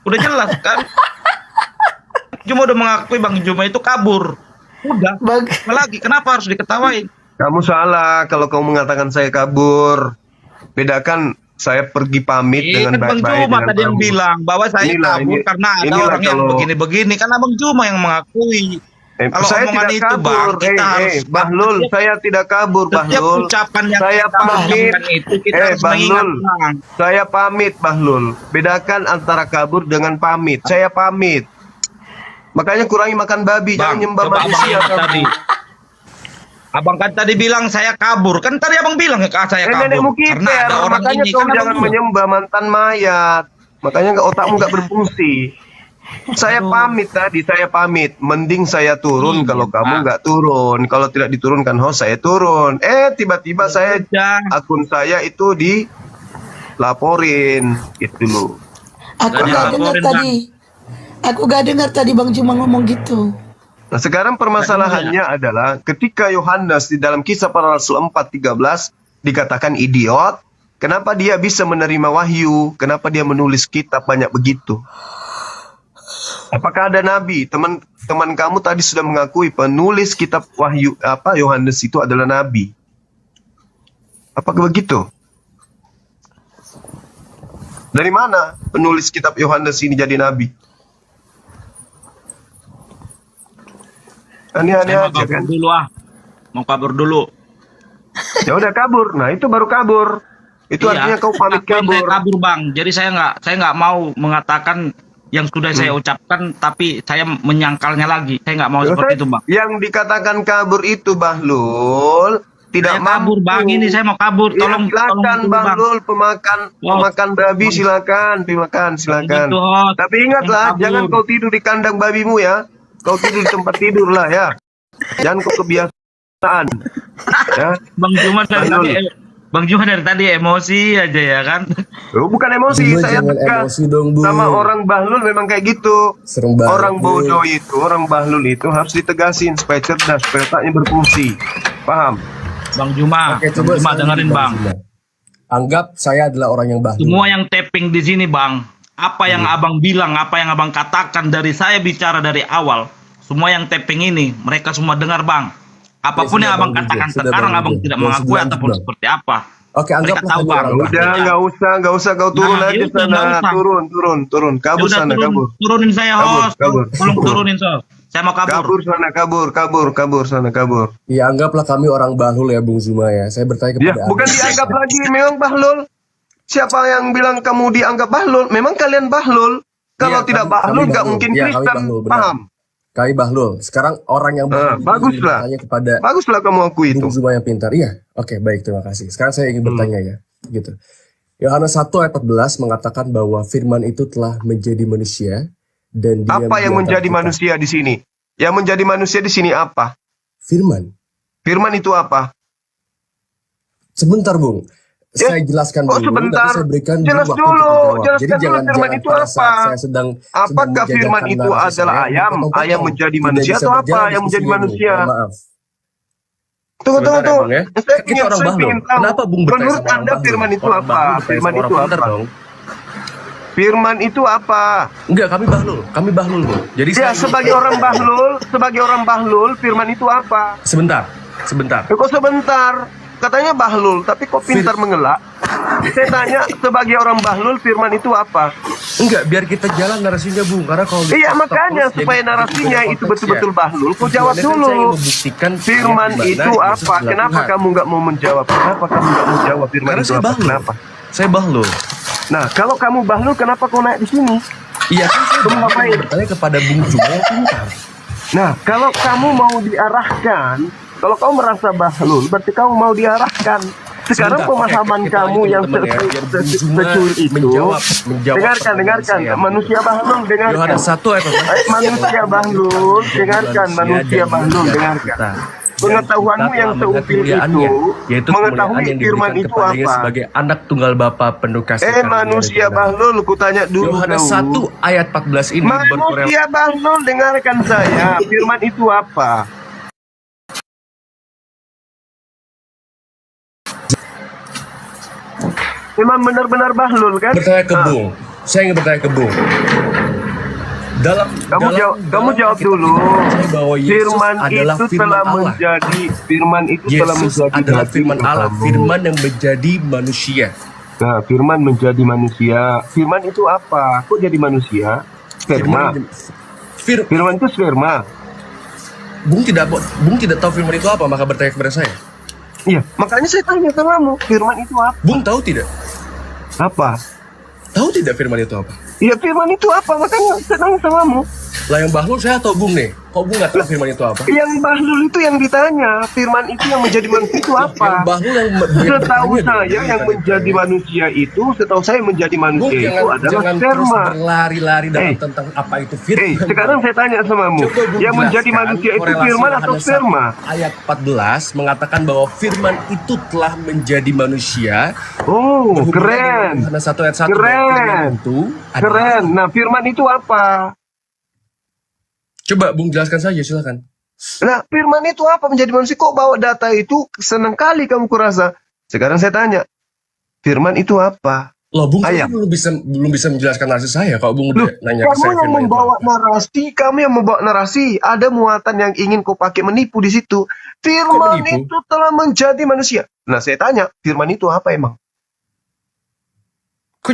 Cuma udah mengakui Bang Juma itu kabur. Udah. Apa lagi? Kenapa harus diketawain? Kamu salah kalau kamu mengatakan saya kabur. Bedakan saya pergi pamit dengan Bang baik-baik Juma dengan tadi yang kamu. bilang bahwa saya kabur karena ada orang yang begini-begini. Kan Abang Juma yang mengakui. Kalau saya omongan tidak itu kabur. Bang, kita harus Bahlul, saya tidak kabur, setiap Bahlul. ucapan yang Saya kita pamit. lakukan itu kita harus mengingat, Bahlul, Bang. saya pamit, Bahlul. Bedakan antara kabur dengan pamit. Saya pamit. Makanya kurangi makan babi, jangan nyembah Coba abang manusia. ingat kamu. tadi. Abang kan tadi bilang saya kabur. Kan tadi abang bilang saya Nenekmu kabur. Karena ada kiper, orang makanya ini kau kan jangan menyembah mantan mayat. Makanya otakmu nggak berfungsi. Saya pamit tadi, saya pamit. Mending saya turun kalau kamu nggak turun. Kalau tidak diturunkan host, saya turun. Tiba-tiba saya akun saya itu dilaporin, gitu loh. Aku gak dengar tadi. Aku gak dengar tadi Bang Juma ngomong gitu. Nah, sekarang permasalahannya adalah ketika Yohanes di dalam Kisah Para Rasul 4:13 dikatakan idiot, kenapa dia bisa menerima wahyu? Kenapa dia menulis kitab banyak begitu? Apakah ada nabi? Teman kamu tadi sudah mengakui penulis kitab wahyu Yohanes itu adalah nabi. Apakah begitu? Dari mana penulis kitab Yohanes ini jadi nabi? Aneh-aneh Saya mau aja kabur kan? dulu Mau kabur dulu. Ya udah kabur. Nah, itu baru kabur. Itu Iya, artinya kau pamit ngapain saya kabur. kabur Bang. Jadi saya nggak mau mengatakan yang sudah saya ucapkan, tapi saya menyangkalnya lagi. Saya nggak mau seperti itu Bang. Yang dikatakan kabur itu Bahlul tidak Saya kabur mampu. Bang, ini saya mau kabur. Ya, Tolong silakan dulu, Bang. Bahlul pemakan babi silakan, silakan. Begitu, host. Tapi ingatlah, Kabur. jangan kau tidur di kandang babimu ya. Kau tidur di tempat tidur lah ya. Jangan kau kebiasaan. Ya. Bang Juma dari Bahlul. tadi Bang Juma dari tadi emosi aja ya kan. Bukan emosi, Juma, saya jangan tegas emosi dong, Bu. sama orang Bahlul memang kayak gitu. Serem banget, Orang Bu. bodoh itu, orang Bahlul itu harus ditegasin supaya cerdas, supaya otaknya berfungsi. Paham? Bang Juma, Oke, Bang coba Juma sekarang dengerin gini, Bang. Juma. Anggap saya adalah orang yang bahlul. Semua yang tapping di sini Bang, apa yang Abang bilang, apa yang Abang katakan dari saya bicara dari awal, semua yang tapping ini mereka semua dengar Bang. Apapun Ya, yang sudah, Abang Bang katakan Jojo. Sudah, sekarang Bang Abang Jojo. tidak Jangan mengakui sebelah, ataupun Bang. seperti apa. Oke, anggaplah kami orang bahlul. Udah, nggak usah kau turun Nah, aja ya udah, nggak sana. usah. Turun. Kabur Udah, sana, kabur. turunin saya host. Kabur. Tolong turunin host. Saya mau kabur. Kabur sana, kabur. Ya, anggaplah kami orang bahlul ya, Bung Zuma ya. Saya bertanya Ya, kepada bukan Anda. dianggap lagi, memang bahlul. Siapa yang bilang kamu dianggap bahlul? Memang kalian bahlul. Kalau Iya, tidak kami bahlul, nggak bahlul. mungkin Iya, kami Kristen. bahlul, benar. Paham? Kami bahlul. Sekarang orang yang bahlul baguslah. bertanya kepada Baguslah kamu akui itu. Bung Zuma yang pintar. Iya, oke, baik, terima kasih. Sekarang saya ingin bertanya ya, gitu. Yohanes 1 ayat 14 mengatakan bahwa firman itu telah menjadi manusia dan dia Apa yang di antara menjadi kita. manusia di sini? Yang menjadi manusia di sini apa? Firman. Firman itu apa? Sebentar, Bung. Ya, Saya jelaskan kok dulu, sebentar? nanti saya berikan Jelas waktu dulu, untuk menjawab. jelaskan Jadi dulu jangan firman itu pada apa? saat saya sedang Apakah menjajarkan firman itu narasi adalah saya, ayam? Bung potong-potong. Ayam menjadi Tidak manusia bisa atau apa berjalan yang menjadi diskusinya, Bung. manusia? Mohon maaf. Tunggu. Sebentar ya, Bung, ya. Saya Kita orang bahlul. ingin tahu. Kenapa Bung bertanya Menurut sama orang Anda bahlul? firman itu Orang apa? bahlul bertanya Firman sama itu orang pintar apa? dong. Firman itu apa? Enggak, kami bahlul, Bung. Jadi Ya, saya sebagai orang bahlul, firman itu apa? sebentar. Kok sebentar? Katanya bahlul, tapi kok pintar mengelak? Saya tanya, sebagai orang bahlul, firman itu apa? Enggak, biar kita jalan narasinya, Bung. Karena kalau Iya, di-stop makanya terus, supaya jadi narasinya beda itu konteks betul-betul ya. bahlul, kau jawab Tujuannya kan dulu. saya ingin membuktikan Firman di mana itu Yesus apa? adalah Kenapa Tuhan. kamu nggak mau menjawab? Kenapa kamu nggak mau jawab firman Karena itu saya apa? bahlul. Kenapa? Saya bahlul. Nah, kalau kamu bahlul, kenapa kau naik di sini? Iya, kan saya Kamu bahlul ngapain? bertanya kepada Bung Zuma yang pintar. Nah, kalau kamu mau diarahkan, kalau kamu merasa bahlul, berarti kamu mau diarahkan. Sekarang Sebentar, pemahaman oke, kita kamu lanjut, yang teman-teman ya, biar Bung Zuma secuil itu, menjawab dengarkan, pertanyaan saya. manusia bahlul, dengarkan. Yohanes 1 ayat 14. Manusia bahlul, dengarkan, manusia bahlul, dengarkan. Pengetahuanmu yang seupil itu, yaitu mengetahui kemuliaan yang firman diberikan itu kepadanya apa? sebagai anak tunggal Bapa penuh kasih karunia Manusia dan kebenaran. bahlul, kutanya dulu. Yohanes kau. 1 ayat 14 ini berkorelasi. Manusia bahlul, dengarkan saya. Firman itu apa? Memang benar-benar bahlul kan? Bertanya ke Bung. Saya ingin bertanya ke Bung. Kamu jawab dulu. Bahwa Yesus Firman adalah itu firman telah Allah. menjadi firman itu telah Yesus menjadi adalah daging firman Allah, bersama. firman yang menjadi manusia. Nah, firman menjadi manusia. Firman itu apa? Kok jadi manusia? Sperma. Firman itu sperma. Bung tidak tahu firman itu apa, maka bertanya kepada saya. Iya, makanya saya tanya kamu, firman itu apa? Bung tahu tidak? Apa? Tahu tidak firman itu apa? Iya, firman itu apa? Makanya saya tanya samamu. Lah yang bahlul saya atau Bung nih? Kok Bung nggak tahu firman itu apa? Yang bahlul itu yang ditanya, firman itu yang menjadi manusia itu apa? Yang bahlul yang Setahu bertanya saya dong, yang menjadi manusia itu, setahu saya menjadi Bung, manusia itu adalah jangan terus sperma. berlari-lari dalam tentang apa itu firman. Sekarang saya tanya samamu, Coba Bung yang menjadi jelaskan manusia itu korelasi firman atau Yohanes sperma? 1 Ayat 14 mengatakan bahwa firman itu telah menjadi manusia. Oh, Berhubungan keren. dengan Yohanes 1 ayat 1 bahwa Keren. firman itu adalah- Keren. Nah, firman itu apa? Coba Bung jelaskan saja, silakan. Nah, firman itu apa menjadi manusia? Kok bawa data itu senang kali kamu kurasa? Sekarang saya tanya, firman itu apa? Loh, Bung kan Ayam. belum bisa menjelaskan narasi saya. Kalau Bung Loh, udah nanya ke kamu saya yang firman itu membawa apa. narasi, kamu yang membawa narasi. Ada muatan yang ingin kau pakai menipu di situ. Firman menipu? itu telah menjadi manusia. Nah, saya tanya, firman itu apa emang? Kok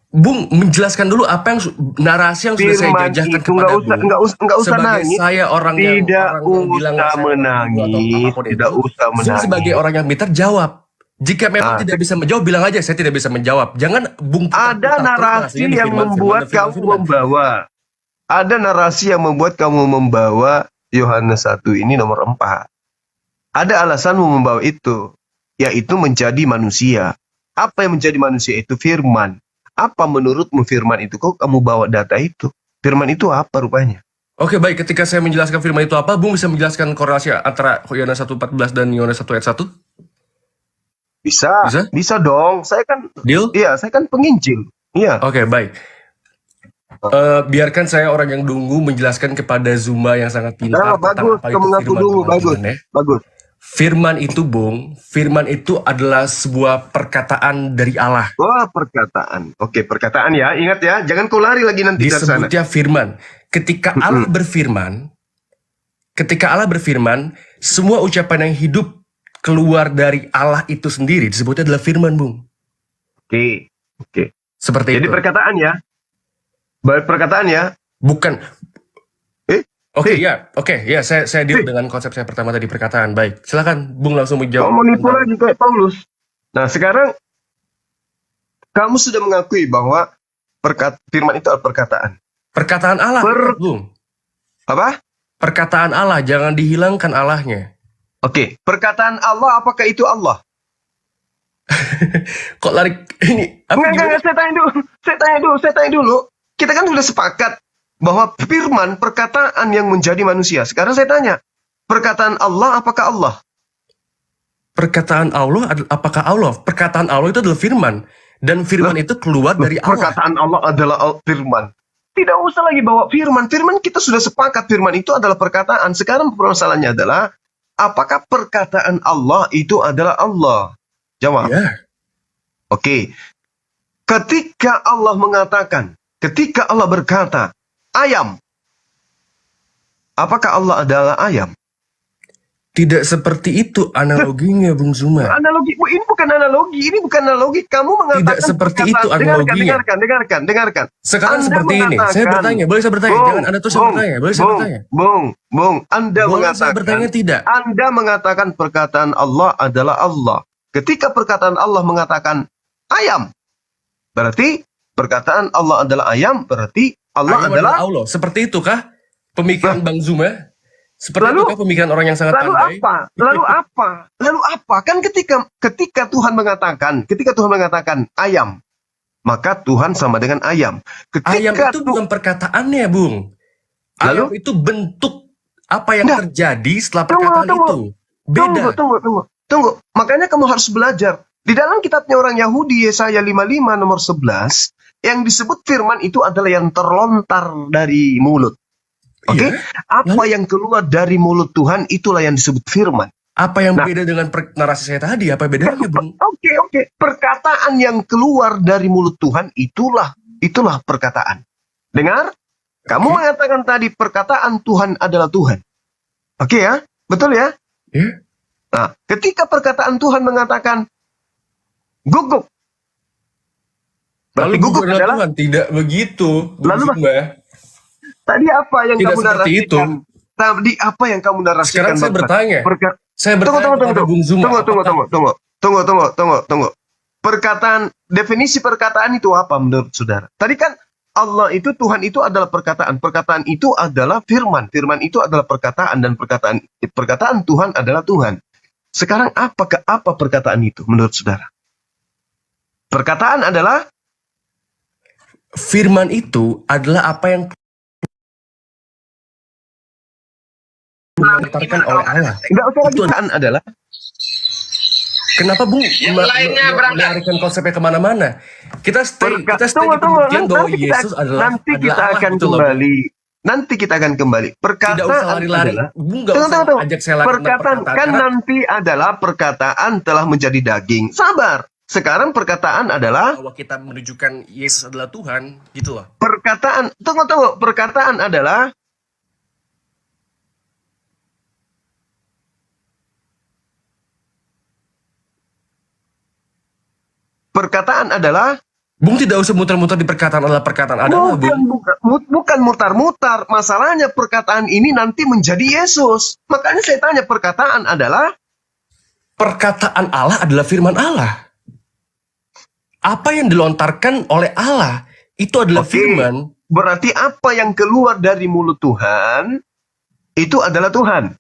Bung menjelaskan dulu apa yang narasi yang sudah saya Firman jajahkan itu kepada nggak usah sebagai nangis. saya orang yang Tidak bilang usah saya menangis. apapun itu, Tidak usah Bung menangis. sebagai orang yang pintar jawab. Jika memang tidak bisa menjawab, bilang aja saya tidak bisa menjawab. Jangan Bung Ada narasi yang membuat kamu membawa. Ada narasi yang membuat kamu membawa Yohanes 1 ini nomor 4. Ada alasanmu membawa itu, yaitu menjadi manusia. Apa yang menjadi manusia itu? Firman. Apa menurutmu firman itu? Kok kamu bawa data itu? Firman itu apa rupanya? Oke, baik. Ketika saya menjelaskan firman itu apa, Bung bisa menjelaskan korelasi antara Yohanes 1:14 dan Yohanes 1 ayat 1? Bisa dong. Saya kan Deal? Iya, saya kan penginjil. Iya. Oke, baik. Biarkan saya orang yang dungu menjelaskan kepada Zuma yang sangat pintar tentang Bagus, apa itu kamu ngaku firman dulu. Tuhan, Bagus. ya. Bagus. Firman itu, Bung, firman itu adalah sebuah perkataan dari Allah. Wah, perkataan. Oke, perkataan ya. Ingat ya, jangan kau lari lagi nanti ke sana. Disebutnya firman. Ketika Allah berfirman, semua ucapan yang hidup keluar dari Allah itu sendiri disebutnya adalah firman, Bung. Oke. Seperti Jadi itu. perkataan ya. Perkataan ya. Bukan. Oke. Ya, saya deal dengan konsep saya pertama tadi, perkataan. Baik, silakan Bung langsung menjawab. Kamu menipu lagi kayak Paulus. Nah, sekarang kamu sudah mengakui bahwa firman itu adalah perkataan. Perkataan Allah, Bung. Apa? Perkataan Allah, jangan dihilangkan Allahnya. Oke, perkataan Allah, apakah itu Allah? Kok lari ini? Enggak, saya tanya dulu. Kita kan sudah sepakat bahwa firman perkataan yang menjadi manusia. Sekarang saya tanya, perkataan Allah apakah Allah? Perkataan Allah apakah Allah? Perkataan Allah itu adalah firman, dan firman itu keluar dari Allah. Perkataan Allah adalah firman. Tidak usah lagi bawa firman. Firman kita sudah sepakat firman itu adalah perkataan. Sekarang permasalahannya adalah apakah perkataan Allah itu adalah Allah? Jawab. Ya. Oke. Ketika Allah berkata, ayam. Apakah Allah adalah ayam? Tidak seperti itu analoginya, Bung Zuma. Ini bukan analogi. Kamu mengatakan Tidak seperti itu analoginya. Dengarkan. Sekarang Anda seperti ini. Saya bertanya, boleh saya bertanya? Jangan Anda terus bertanya. Boleh saya bertanya? Bung, Anda Boleh saya bertanya tidak? Anda mengatakan perkataan Allah adalah Allah. Ketika perkataan Allah mengatakan ayam, berarti perkataan Allah adalah ayam, berarti Allah Ayam adalah Allah. Seperti itukah pemikiran Bang Zuma? Seperti itukah pemikiran orang yang sangat pandai? Lalu apa? Kan ketika Tuhan mengatakan ayam, maka Tuhan sama dengan ayam. Ayam itu bukan perkataannya, Bung. Ayam itu bentuk apa yang terjadi setelah perkataan itu. Beda. Tunggu. Makanya kamu harus belajar. Di dalam kitabnya orang Yahudi, Yesaya 55 nomor 11, yang disebut firman itu adalah yang terlontar dari mulut. Oke? Apa yang keluar dari mulut Tuhan, itulah yang disebut firman. Apa yang beda dengan narasi saya tadi? Apa bedanya, Bung? Oke. Perkataan yang keluar dari mulut Tuhan, itulah perkataan. Dengar? Kamu mengatakan tadi perkataan Tuhan adalah Tuhan. Oke ya? Betul ya? Iya. Nah, ketika perkataan Tuhan mengatakan gugup, lalu gugup adalah Tuhan. Tidak begitu. Lalu tadi apa yang kamu narasikan? Tadi apa yang kamu narasikan? Sekarang saya bertanya. Kepada Bung Zuma. Tunggu. Definisi perkataan itu apa menurut saudara? Tadi kan Allah itu, Tuhan itu adalah perkataan. Perkataan itu adalah firman. Firman itu adalah perkataan, dan perkataan Tuhan adalah Tuhan. Sekarang apa perkataan itu menurut saudara? Perkataan adalah firman itu adalah apa yang dilantarkan oleh Allah. Enggak usah lagi perkataan adalah. Kenapa Bung melarikan konsepnya kemana-mana? Kita stay di pembuktian bahwa Yesus adalah Allah gitu loh. Nanti kita akan kembali. Perkataan tidak usah lari-lari. Bung, usah ajak saya lari perkataan kan nanti adalah perkataan telah menjadi daging. Sabar. Sekarang perkataan adalah bahwa kita menunjukkan Yesus adalah Tuhan, gitu loh. Perkataan, tunggu. Perkataan adalah Bung tidak usah muter-muter di perkataan adalah perkataan adalah, Bung. Bukan mutar-mutar. Masalahnya perkataan ini nanti menjadi Yesus. Makanya saya tanya, perkataan adalah adalah firman Allah. Apa yang dilontarkan oleh Allah itu adalah firman. Berarti apa yang keluar dari mulut Tuhan itu adalah Tuhan.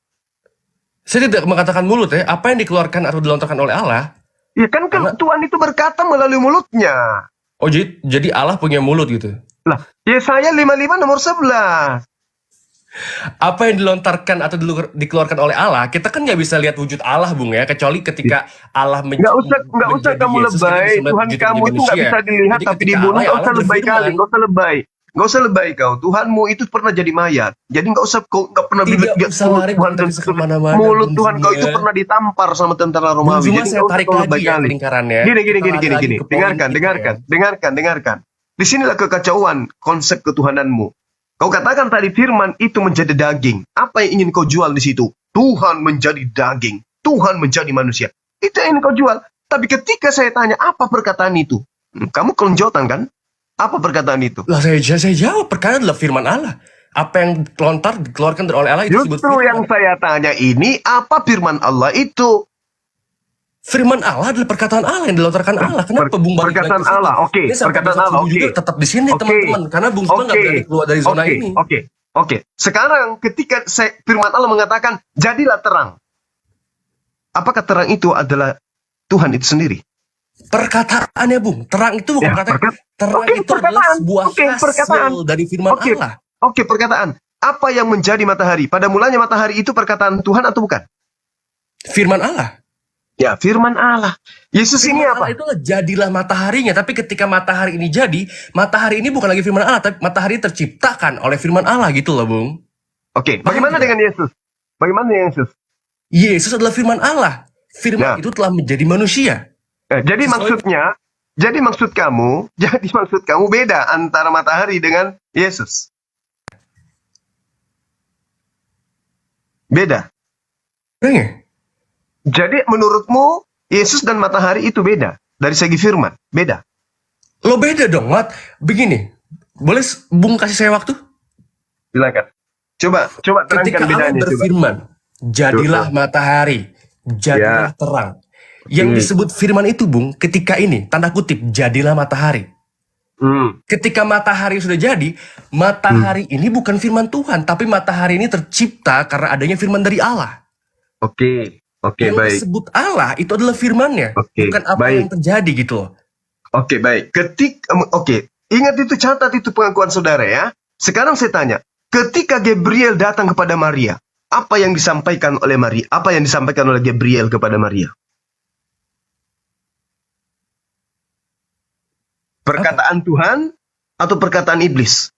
Saya tidak mengatakan mulut ya. Apa yang dikeluarkan atau dilontarkan oleh Allah? Ya kan Tuhan itu berkata melalui mulutnya. Oh, jadi Allah punya mulut gitu. Lah, Yesaya 55 nomor 11. Apa yang dilontarkan atau dikeluarkan oleh Allah, kita kan nggak bisa lihat wujud Allah, Bung ya, kecuali ketika Allah nggak usah kamu lebay. Tuhan kamu itu nggak bisa dilihat tapi dibunuh. Nggak usah lebay kali, nggak usah lebay kau. Tuhanmu itu pernah jadi mayat, jadi nggak pernah lihat mulut Tuhan kau itu pernah ditampar sama tentara Romawi. Jadi saya tarik lagi ya lingkarannya. Gini. Dengarkan. Disinilah kekacauan konsep ketuhananmu. Kau katakan tadi firman itu menjadi daging. Apa yang ingin kau jual di situ? Tuhan menjadi daging. Tuhan menjadi manusia. Itu yang kau jual. Tapi ketika saya tanya, apa perkataan itu? Kamu kelonjotan kan? Apa perkataan itu? Lah saya jawab, perkara adalah firman Allah. Apa yang dikeluarkan oleh Allah itu disebut Justru firman. yang saya tanya ini, apa firman Allah itu? Firman Allah adalah perkataan Allah yang dilontarkan Allah. Kenapa Bung balik Perkataan lagi ke sini? Allah, oke. Ini sampai Perkataan besok Allah, subuh juga oke. tetap di sini Oke. teman-teman. Karena Bung Zuma nggak berani keluar dari zona ini. Oke. Sekarang ketika firman Allah mengatakan, jadilah terang. Apakah terang itu adalah Tuhan itu sendiri? Perkataannya Bung, terang itu bukan kata. Terang itu adalah sebuah hasil dari firman Allah. Oke, perkataan. Apa yang menjadi matahari? Pada mulanya matahari itu perkataan Tuhan atau bukan? Firman Allah. Ya, firman Allah. Yesus Firman ini apa? Allah itulah jadilah mataharinya. Tapi ketika matahari ini jadi, matahari ini bukan lagi firman Allah, tapi matahari terciptakan oleh firman Allah gitu loh, Bung. Oke, bagaimana dengan Yesus? Bagaimana dengan Yesus? Yesus adalah firman Allah. Firman itu telah menjadi manusia. Jadi maksud kamu beda antara matahari dengan Yesus. Beda. Jadi menurutmu Yesus dan matahari itu beda dari segi firman, beda. Lo beda dong, Mat. Begini, boleh Bung kasih saya waktu? Silakan. Coba terangkan Ketika Allah bedanya. berfirman, jadilah matahari, jadilah terang. Yang disebut firman itu, Bung, ketika ini, tanda kutip, jadilah matahari. Ketika matahari sudah jadi, matahari ini bukan firman Tuhan, tapi matahari ini tercipta karena adanya firman dari Allah. Oke, Yang baik. disebut Allah itu adalah firmannya, bukan apa yang terjadi gitu loh. Oke, baik. Ingat itu, catat itu pengakuan saudara ya. Sekarang saya tanya, ketika Gabriel datang kepada Maria, apa yang disampaikan oleh Maria? Apa yang disampaikan oleh Gabriel kepada Maria? Perkataan Tuhan atau perkataan iblis?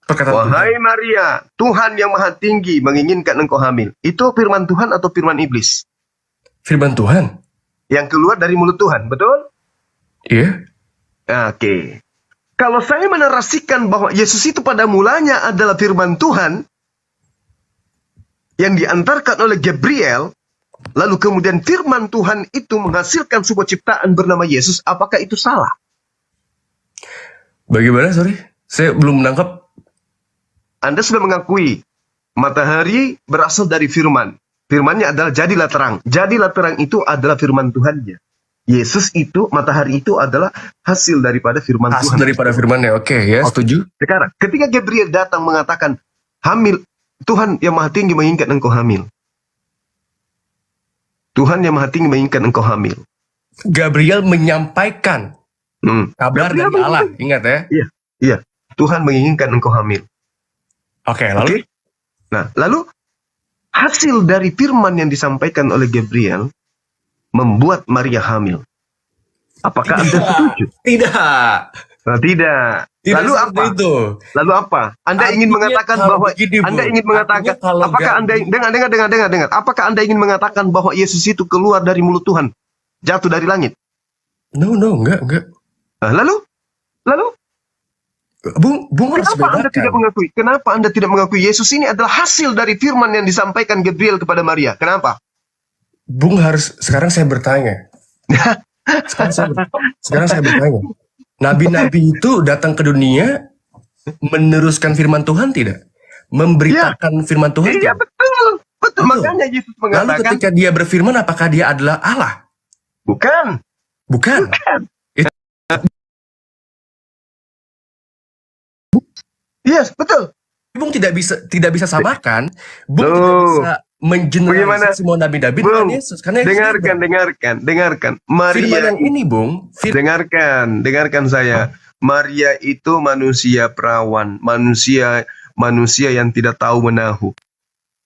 Wahai Maria, Tuhan yang Maha Tinggi menginginkan engkau hamil. Itu firman Tuhan atau firman iblis? Firman Tuhan. Yang keluar dari mulut Tuhan, betul? Iya. Oke. Kalau saya menarasikan bahwa Yesus itu pada mulanya adalah firman Tuhan yang diantarkan oleh Gabriel, lalu kemudian firman Tuhan itu menghasilkan sebuah ciptaan bernama Yesus, apakah itu salah? Bagaimana, sorry? Saya belum menangkap. Anda sudah mengakui matahari berasal dari firman. Firmannya adalah jadilah terang. Jadilah terang itu adalah firman Tuhannya. Yesus itu, matahari itu adalah hasil daripada firman Tuhan. Hasil daripada firmannya, oke ya, setuju. Sekarang, ketika Gabriel datang mengatakan, hamil, Tuhan yang Maha Tinggi menginginkan engkau hamil. Tuhan yang Maha Tinggi menginginkan engkau hamil. Gabriel menyampaikan kabar dari Allah, ingat ya? Iya. Tuhan menginginkan engkau hamil. Oke, lalu? Nah, lalu hasil dari firman yang disampaikan oleh Gabriel membuat Maria hamil. Apakah Anda setuju? Tidak. Nah, tidak. Lalu apa? Itu. Lalu apa? Anda ingin mengatakan bahwa Anda ingin mengatakan apakah Anda dengar. Apakah Anda ingin mengatakan bahwa Yesus itu keluar dari mulut Tuhan, jatuh dari langit? No, enggak. Nah, lalu Bung harus bedakan. Kenapa Anda tidak mengakui Yesus ini adalah hasil dari firman yang disampaikan Gabriel kepada Maria? Kenapa? Bung harus, sekarang saya bertanya. Sekarang saya bertanya. Nabi-nabi itu datang ke dunia meneruskan firman Tuhan tidak? Memberitakan firman Tuhan? Iya, betul. Makanya Yesus mengatakan. Lalu ketika dia berfirman, apakah dia adalah Allah? Bukan. Yes, betul. Bung tidak bisa samakan. Bung tidak bisa mengeneralisasi semua nabi-nabi dengan Yesus. Karena dengarkan. Maria firman yang ini, Bung. Dengarkan saya. Maria itu manusia perawan, manusia yang tidak tahu menahu.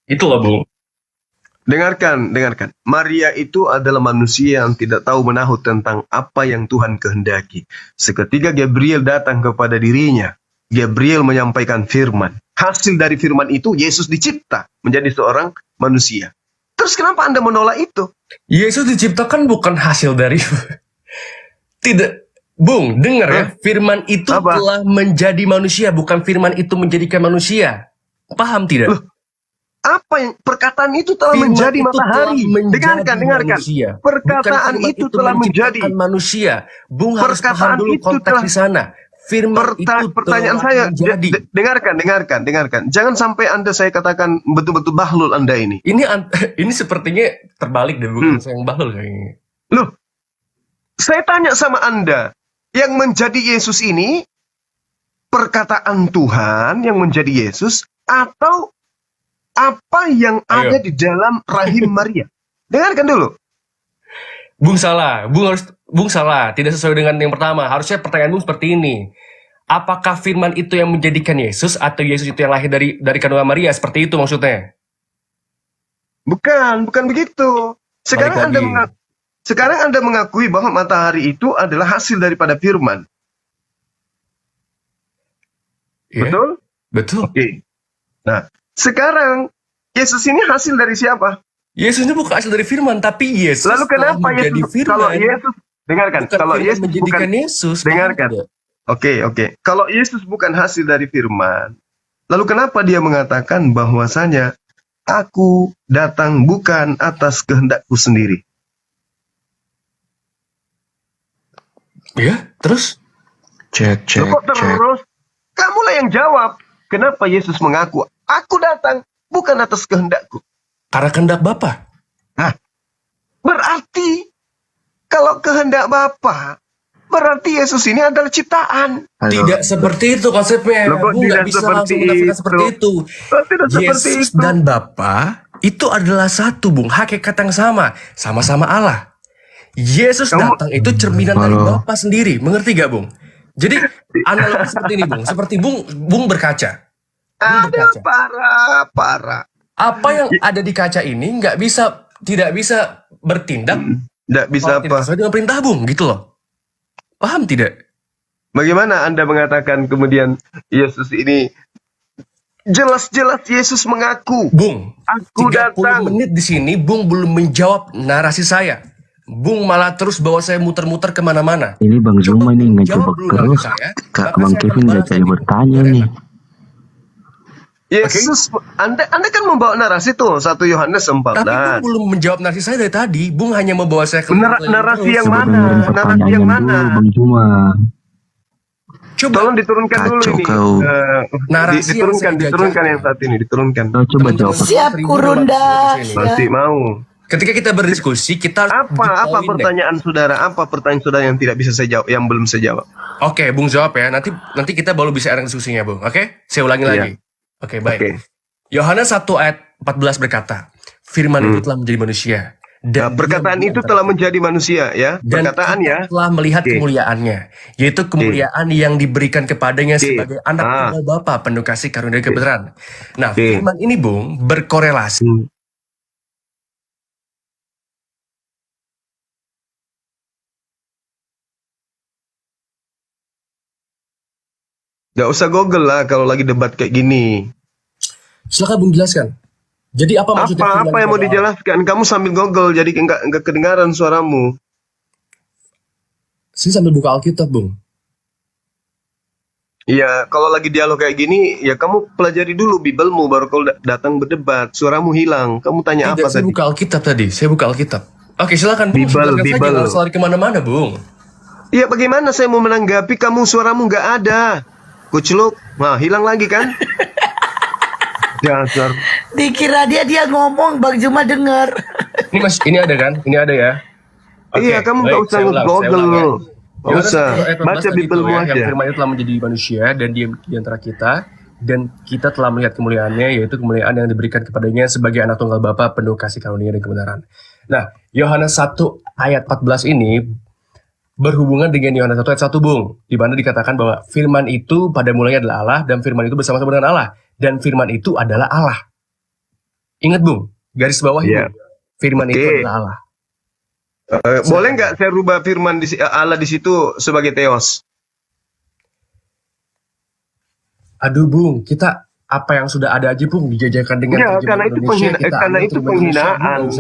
Itu loh, Bung. Dengarkan. Maria itu adalah manusia yang tidak tahu menahu tentang apa yang Tuhan kehendaki. Seketika Gabriel datang kepada dirinya, Gabriel menyampaikan firman. Hasil dari firman itu, Yesus dicipta menjadi seorang manusia. Terus kenapa Anda menolak itu? Yesus diciptakan bukan hasil dari... Tidak. Bung, dengar ya. Firman itu telah menjadi manusia, bukan firman itu menjadikan manusia. Paham tidak? Apa yang perkataan itu telah Firman menjadi itu matahari. telah menjadi Dengarkan. manusia. Perkataan Bukan firman itu telah menjadi. menciptakan manusia. Bung harus paham Perkataan dulu itu konteks telah. di sana. Firman itu Pertanyaan telah saya, menjadi. dengarkan. Jangan sampai Anda saya katakan betul-betul bahlul Anda ini. Ini sepertinya terbalik deh, bukan saya yang bahlul kayaknya. Loh, saya tanya sama Anda, yang menjadi Yesus ini perkataan Tuhan yang menjadi Yesus atau apa yang ada di dalam rahim Maria? Dengarkan dulu. Bung salah, Bung salah, tidak sesuai dengan yang pertama. Harusnya pertanyaan Bung seperti ini. Apakah firman itu yang menjadikan Yesus atau Yesus itu yang lahir dari kandungan Maria? Seperti itu maksudnya? Bukan begitu. Sekarang Anda mengakui bahwa matahari itu adalah hasil daripada firman. Yeah. Betul. Oke. Nah, sekarang Yesus ini hasil dari siapa? Yesus ini bukan hasil dari firman, tapi Yesus lalu kenapa Yesus firman. kalau Yesus dengarkan, bukan kalau Yesus menjadikan bukan Yesus, dengarkan. Oke. Kalau Yesus bukan hasil dari firman, lalu kenapa dia mengatakan bahwasanya aku datang bukan atas kehendakku sendiri? Ya, terus? Cek. Terus? Kamulah yang jawab. Kenapa Yesus mengaku, aku datang bukan atas kehendakku? Karena kehendak Bapa. Nah, berarti kalau kehendak Bapa, berarti Yesus ini adalah ciptaan. Tidak seperti itu konsepnya. Bung nggak bisa langsung menafikan seperti itu. Yesus dan Bapa itu adalah satu, Bung. Hakikat yang sama. Sama-sama Allah. Yesus datang itu cerminan dari Bapa sendiri. Mengerti gak, Bung? Jadi analogi seperti ini, Bung. Seperti Bung berkaca. Parah. Apa yang ada di kaca ini tidak bisa bertindak. Tidak bisa apa? Sesuai dengan perintah Bung, gitu loh. Paham tidak? Bagaimana Anda mengatakan kemudian Yesus ini jelas-jelas Yesus mengaku, Bung, aku 30 datang. menit di sini Bung belum menjawab narasi saya. Bung malah terus bawa saya muter-muter kemana-mana. Ini Bang Zuma nih ngejebak terus. Kak Bang Kevin gak jadi bertanya nih. Yesus, Anda kan membawa narasi tuh 1 Yohanes 14. Tapi Bung belum menjawab narasi saya dari tadi. Bung hanya membawa saya ke narasi yang mana? Narasi yang mana? Bang Zuma. Coba tolong diturunkan dulu ini. Narasi diturunkan yang saat ini, diturunkan. Coba jawab. Siap kurunda. Pasti mau. Ketika kita berdiskusi, kita apa pertanyaan saudara? Apa pertanyaan saudara yang tidak bisa saya jawab, yang belum saya jawab? Oke, Bung jawab ya. Nanti kita baru bisa ada diskusinya, Bung. Oke? Saya ulangi lagi. Oke, baik. Yohanes 1 ayat 14 berkata, firman itu telah menjadi manusia. Dan perkataan itu telah menjadi manusia, ya. Dan perkataan ya. Telah melihat kemuliaannya, yaitu kemuliaan yang diberikan kepadanya sebagai anak tunggal Bapa, penuh kasih karunia dan kebenaran. Nah, firman ini, Bung, berkorelasi. Gak usah Google lah kalau lagi debat kayak gini. Silakan Bung jelaskan. Jadi apa maksudnya? Apa yang mau dijelaskan? Kamu sambil Google jadi enggak kedengaran suaramu. Saya sambil buka Alkitab, Bung. Iya, kalau lagi dialog kayak gini, ya kamu pelajari dulu Bibelmu baru kalau datang berdebat, suaramu hilang. Kamu tanya apa saya tadi? buka Alkitab tadi. Saya buka Alkitab. Oke, silakan Bung. Bibel. Jangan lari kemana-mana, Bung. Iya, bagaimana saya mau menanggapi kamu suaramu nggak ada? Kuceluk, nah hilang lagi kan? Dasar. Dikira dia ngomong, Bang Juma denger. Ini ada kan? Ini ada ya. Iya, kamu nggak usah nge-google loh. Nggak usah. Baca Bibelmu aja. Yang firman itu telah menjadi manusia dan diam di antara kita, dan kita telah melihat kemuliaannya, yaitu kemuliaan yang diberikan kepadanya sebagai anak tunggal Bapa penuh kasih karunia dan kebenaran. Nah, Yohanes 1 ayat 14 ini berhubungan dengan Yohanes 1 ayat 1, Bung, di mana dikatakan bahwa firman itu pada mulanya adalah Allah, dan firman itu bersama-sama dengan Allah, dan firman itu adalah Allah. Ingat, Bung, garis bawah itu, firman itu adalah Allah. Boleh nggak saya rubah firman Allah di situ sebagai Theos? Aduh, Bung, kita apa yang sudah ada aja, Bung, dijajakan dengan karena itu penghinaan.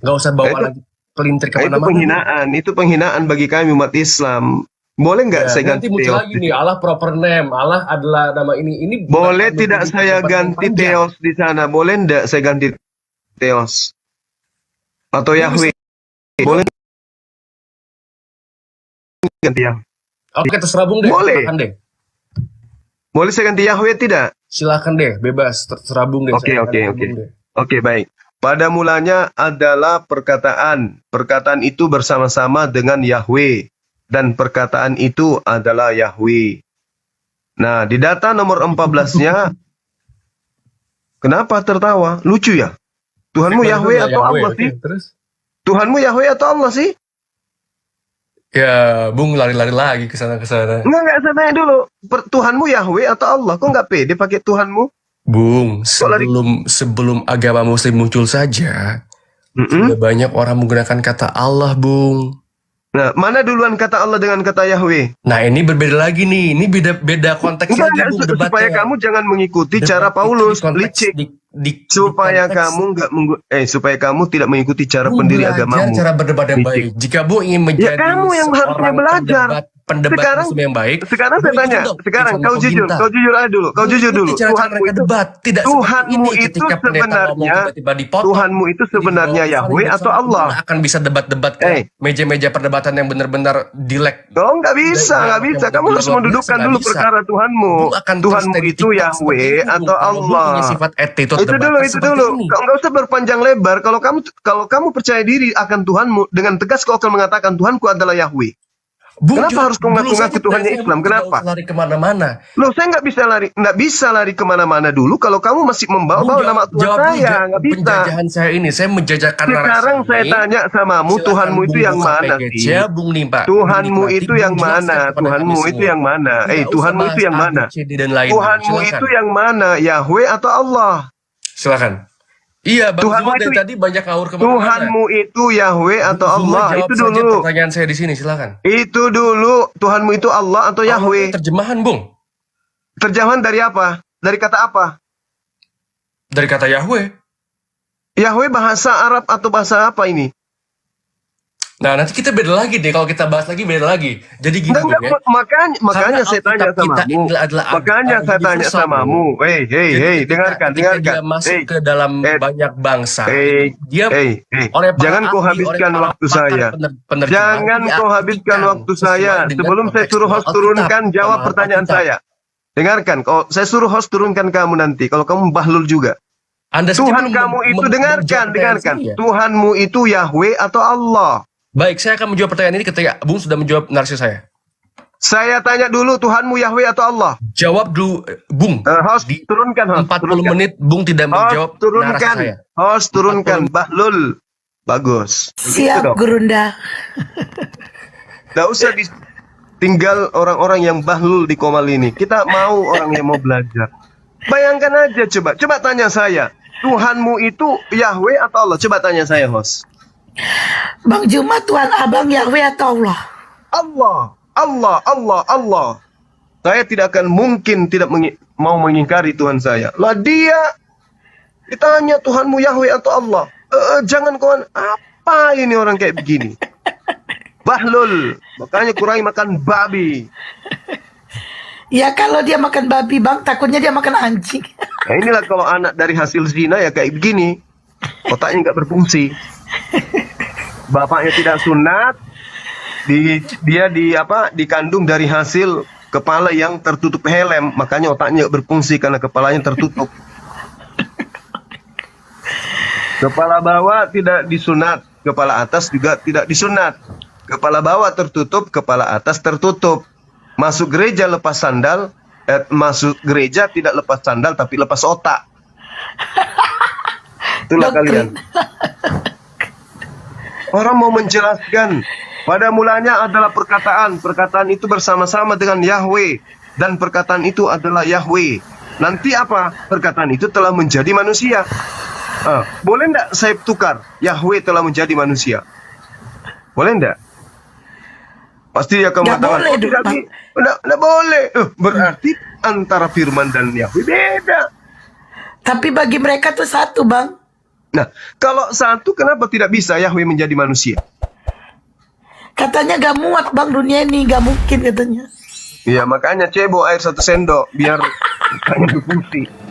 Nggak usah bawa lagi pelintir kemana-mana. Itu penghinaan bagi kami umat Islam. Boleh nggak Ya, saya nanti ganti muncul Theos lagi di nih, sini? Allah proper name, Allah adalah nama ini. Ini Boleh akan tidak menjadi saya perdebatan yang ganti panjang. Theos di sana? Boleh nggak saya ganti Theos atau Ini Yahweh? bisa. Boleh ganti Yahweh? Oke, terserah Bung deh. Boleh. Silakan deh. Boleh saya ganti Yahweh tidak? Silakan deh, bebas. Terserah Bung deh. Oke, Saya oke, akan oke. Bung deh. Oke, baik. Pada mulanya adalah perkataan. Perkataan itu bersama-sama dengan Yahweh. Dan perkataan itu adalah Yahweh. Nah, di data nomor 14-nya, kenapa tertawa? Lucu ya? Tuhanmu Baru Yahweh ya, atau Yahweh. Allah Oke, sih? terus? Tuhanmu Yahweh atau Allah sih? Ya, Bung lari-lari lagi ke sana. Enggak, saya tanya dulu. Tuhanmu Yahweh atau Allah? Kok nggak pede pakai Tuhanmu? Bung, Kok lari? sebelum agama Muslim muncul saja, sudah banyak orang menggunakan kata Allah, Bung. Nah, mana duluan kata Allah dengan kata Yahweh? Nah, ini berbeda lagi nih. Ini beda konteks Enggak, lagi, Bung, debatnya. supaya kamu jangan mengikuti cara Paulus, licik. Supaya kamu nggak supaya kamu tidak mengikuti cara Bung, pendiri belajar agamamu. cara berdebat yang Licik. baik. Jika Bung ingin menjadi kamu yang harusnya seorang belajar. pendebat Sekarang- Muslim yang baik, Sekarang saya Bung tanya, ikut dong sekarang sama kau jujur aja dulu, kau Bung, jujur ikuti dulu. cara-cara Tuhanmu mereka itu, debat. Tidak Tuhanmu seperti ini itu ketika pendeta ngomong sebenarnya, tiba-tiba dipotong. Tuhanmu itu sebenarnya Jadi, Yahweh bersama atau Allah? Bung akan bisa debat-debat ke meja-meja perdebatan yang benar-benar dilek. Oh, nggak bisa, nggak bisa. Kamu harus mendudukkan dulu perkara Tuhanmu. Tuhanmu itu Yahweh atau Allah. Punya sifat attitude Itu dulu, itu seperti dulu. ini. Kau nggak usah berpanjang lebar. Kalau kamu percaya diri akan Tuhanmu, dengan tegas kau akan mengatakan Tuhanku adalah Yahweh. Bung, Kenapa harus kau ngaku-ngaku Tuhannya Islam? Kenapa? Lari kemana-mana. Loh, saya nggak bisa lari kemana-mana dulu kalau kamu masih membawa nama Tuhan Jawab dulu, saya. Nggak bisa. penjajahan saya ini, saya menjajakan Sekarang narasi saya ini. tanya samamu, Silakan Tuhanmu itu Bung yang buka mana package sih? ya, Bung nih, Pak. Tuhanmu Bung itu nikmati, yang Bung mana? jelaskan kepada Tuhanmu kami itu semua. yang mana? Tidak usah Tuhanmu itu bahas yang A, B, mana? C, D, dan lain. Tuhanmu Silakan. itu yang mana? Yahweh atau Allah? Silakan. Iya, Bang Tuhanmu Zuma dari itu- tadi banyak ngawur kemana-mana. Tuhanmu itu Yahweh atau Zuma Allah? jawab Itu saja dulu. pertanyaan saya di sini, silakan. Itu dulu. Tuhanmu itu Allah atau Yahweh? Terjemahan, Bung. Terjemahan dari apa? Dari kata apa? Dari kata Yahweh. Yahweh bahasa Arab atau bahasa apa ini? Nah, nanti kita beda lagi deh. Kalau kita bahas lagi, beda lagi. Jadi gini, Bung, ya. Makanya saya tanya samamu. Makanya saya tanya samamu. Hei, dengarkan, Ketika dia dengarkan. masuk ke dalam banyak bangsa, dia oleh para Jangan kau ahli, habiskan oleh para waktu pakar saya. penerjemahan, Jangan kau habiskan waktu saya. Sebelum saya suruh host turunkan jawab pertanyaan saya. Dengarkan, saya suruh host turunkan kamu nanti. Kalau kamu bahlul juga. Tuhan kamu itu dengarkan. Tuhanmu itu Yahweh atau Allah? Baik, saya akan menjawab pertanyaan ini ketika Bung sudah menjawab narasi saya. Saya tanya dulu, Tuhanmu Yahweh atau Allah? Jawab dulu, Bung. Host, turunkan host. 40 menit Bung tidak menjawab narasi saya. Host, turunkan. Bahlul. Bagus. Siap, Gurunda. Nggak usah tinggal orang-orang yang bahlul di Komal ini. Kita mau orang yang mau belajar. Bayangkan aja coba. Coba tanya saya. Tuhanmu itu Yahweh atau Allah? Coba tanya saya, host. Bang Juma, Tuhan Abang Yahweh atau Allah? Allah. Saya tidak akan mungkin tidak mau mengingkari Tuhan saya. Lah dia ditanya Tuhanmu Yahweh atau Allah. Jangan kawan, apa ini orang kayak begini? Bahlul, makanya kurangi makan babi. Ya kalau dia makan babi, Bang, takutnya dia makan anjing. Nah, inilah kalau anak dari hasil zina ya kayak begini. Otaknya nggak berfungsi. Bapaknya tidak sunat. Dia dikandung dari hasil kepala yang tertutup helm, makanya otaknya nggak berfungsi karena kepalanya tertutup. Kepala bawah tidak disunat, kepala atas juga tidak disunat. Kepala bawah tertutup, kepala atas tertutup. Masuk gereja lepas sandal, masuk gereja tidak lepas sandal tapi lepas otak. Itulah kalian. Orang mau menjelaskan, pada mulanya adalah perkataan. Perkataan itu bersama-sama dengan Yahweh. Dan perkataan itu adalah Yahweh. Nanti apa? Perkataan itu telah menjadi manusia. Boleh enggak saya tukar? Yahweh telah menjadi manusia. Boleh enggak? Pasti dia akan mengatakan, tidak boleh. Berarti antara firman dan Yahweh beda. Tapi bagi mereka tuh satu, Bang. Nah, kalau satu kenapa tidak bisa Yahweh menjadi manusia? Katanya gak muat bang dunia ini, gak mungkin katanya. Iya makanya cebo air 1 sendok biar berfungsi.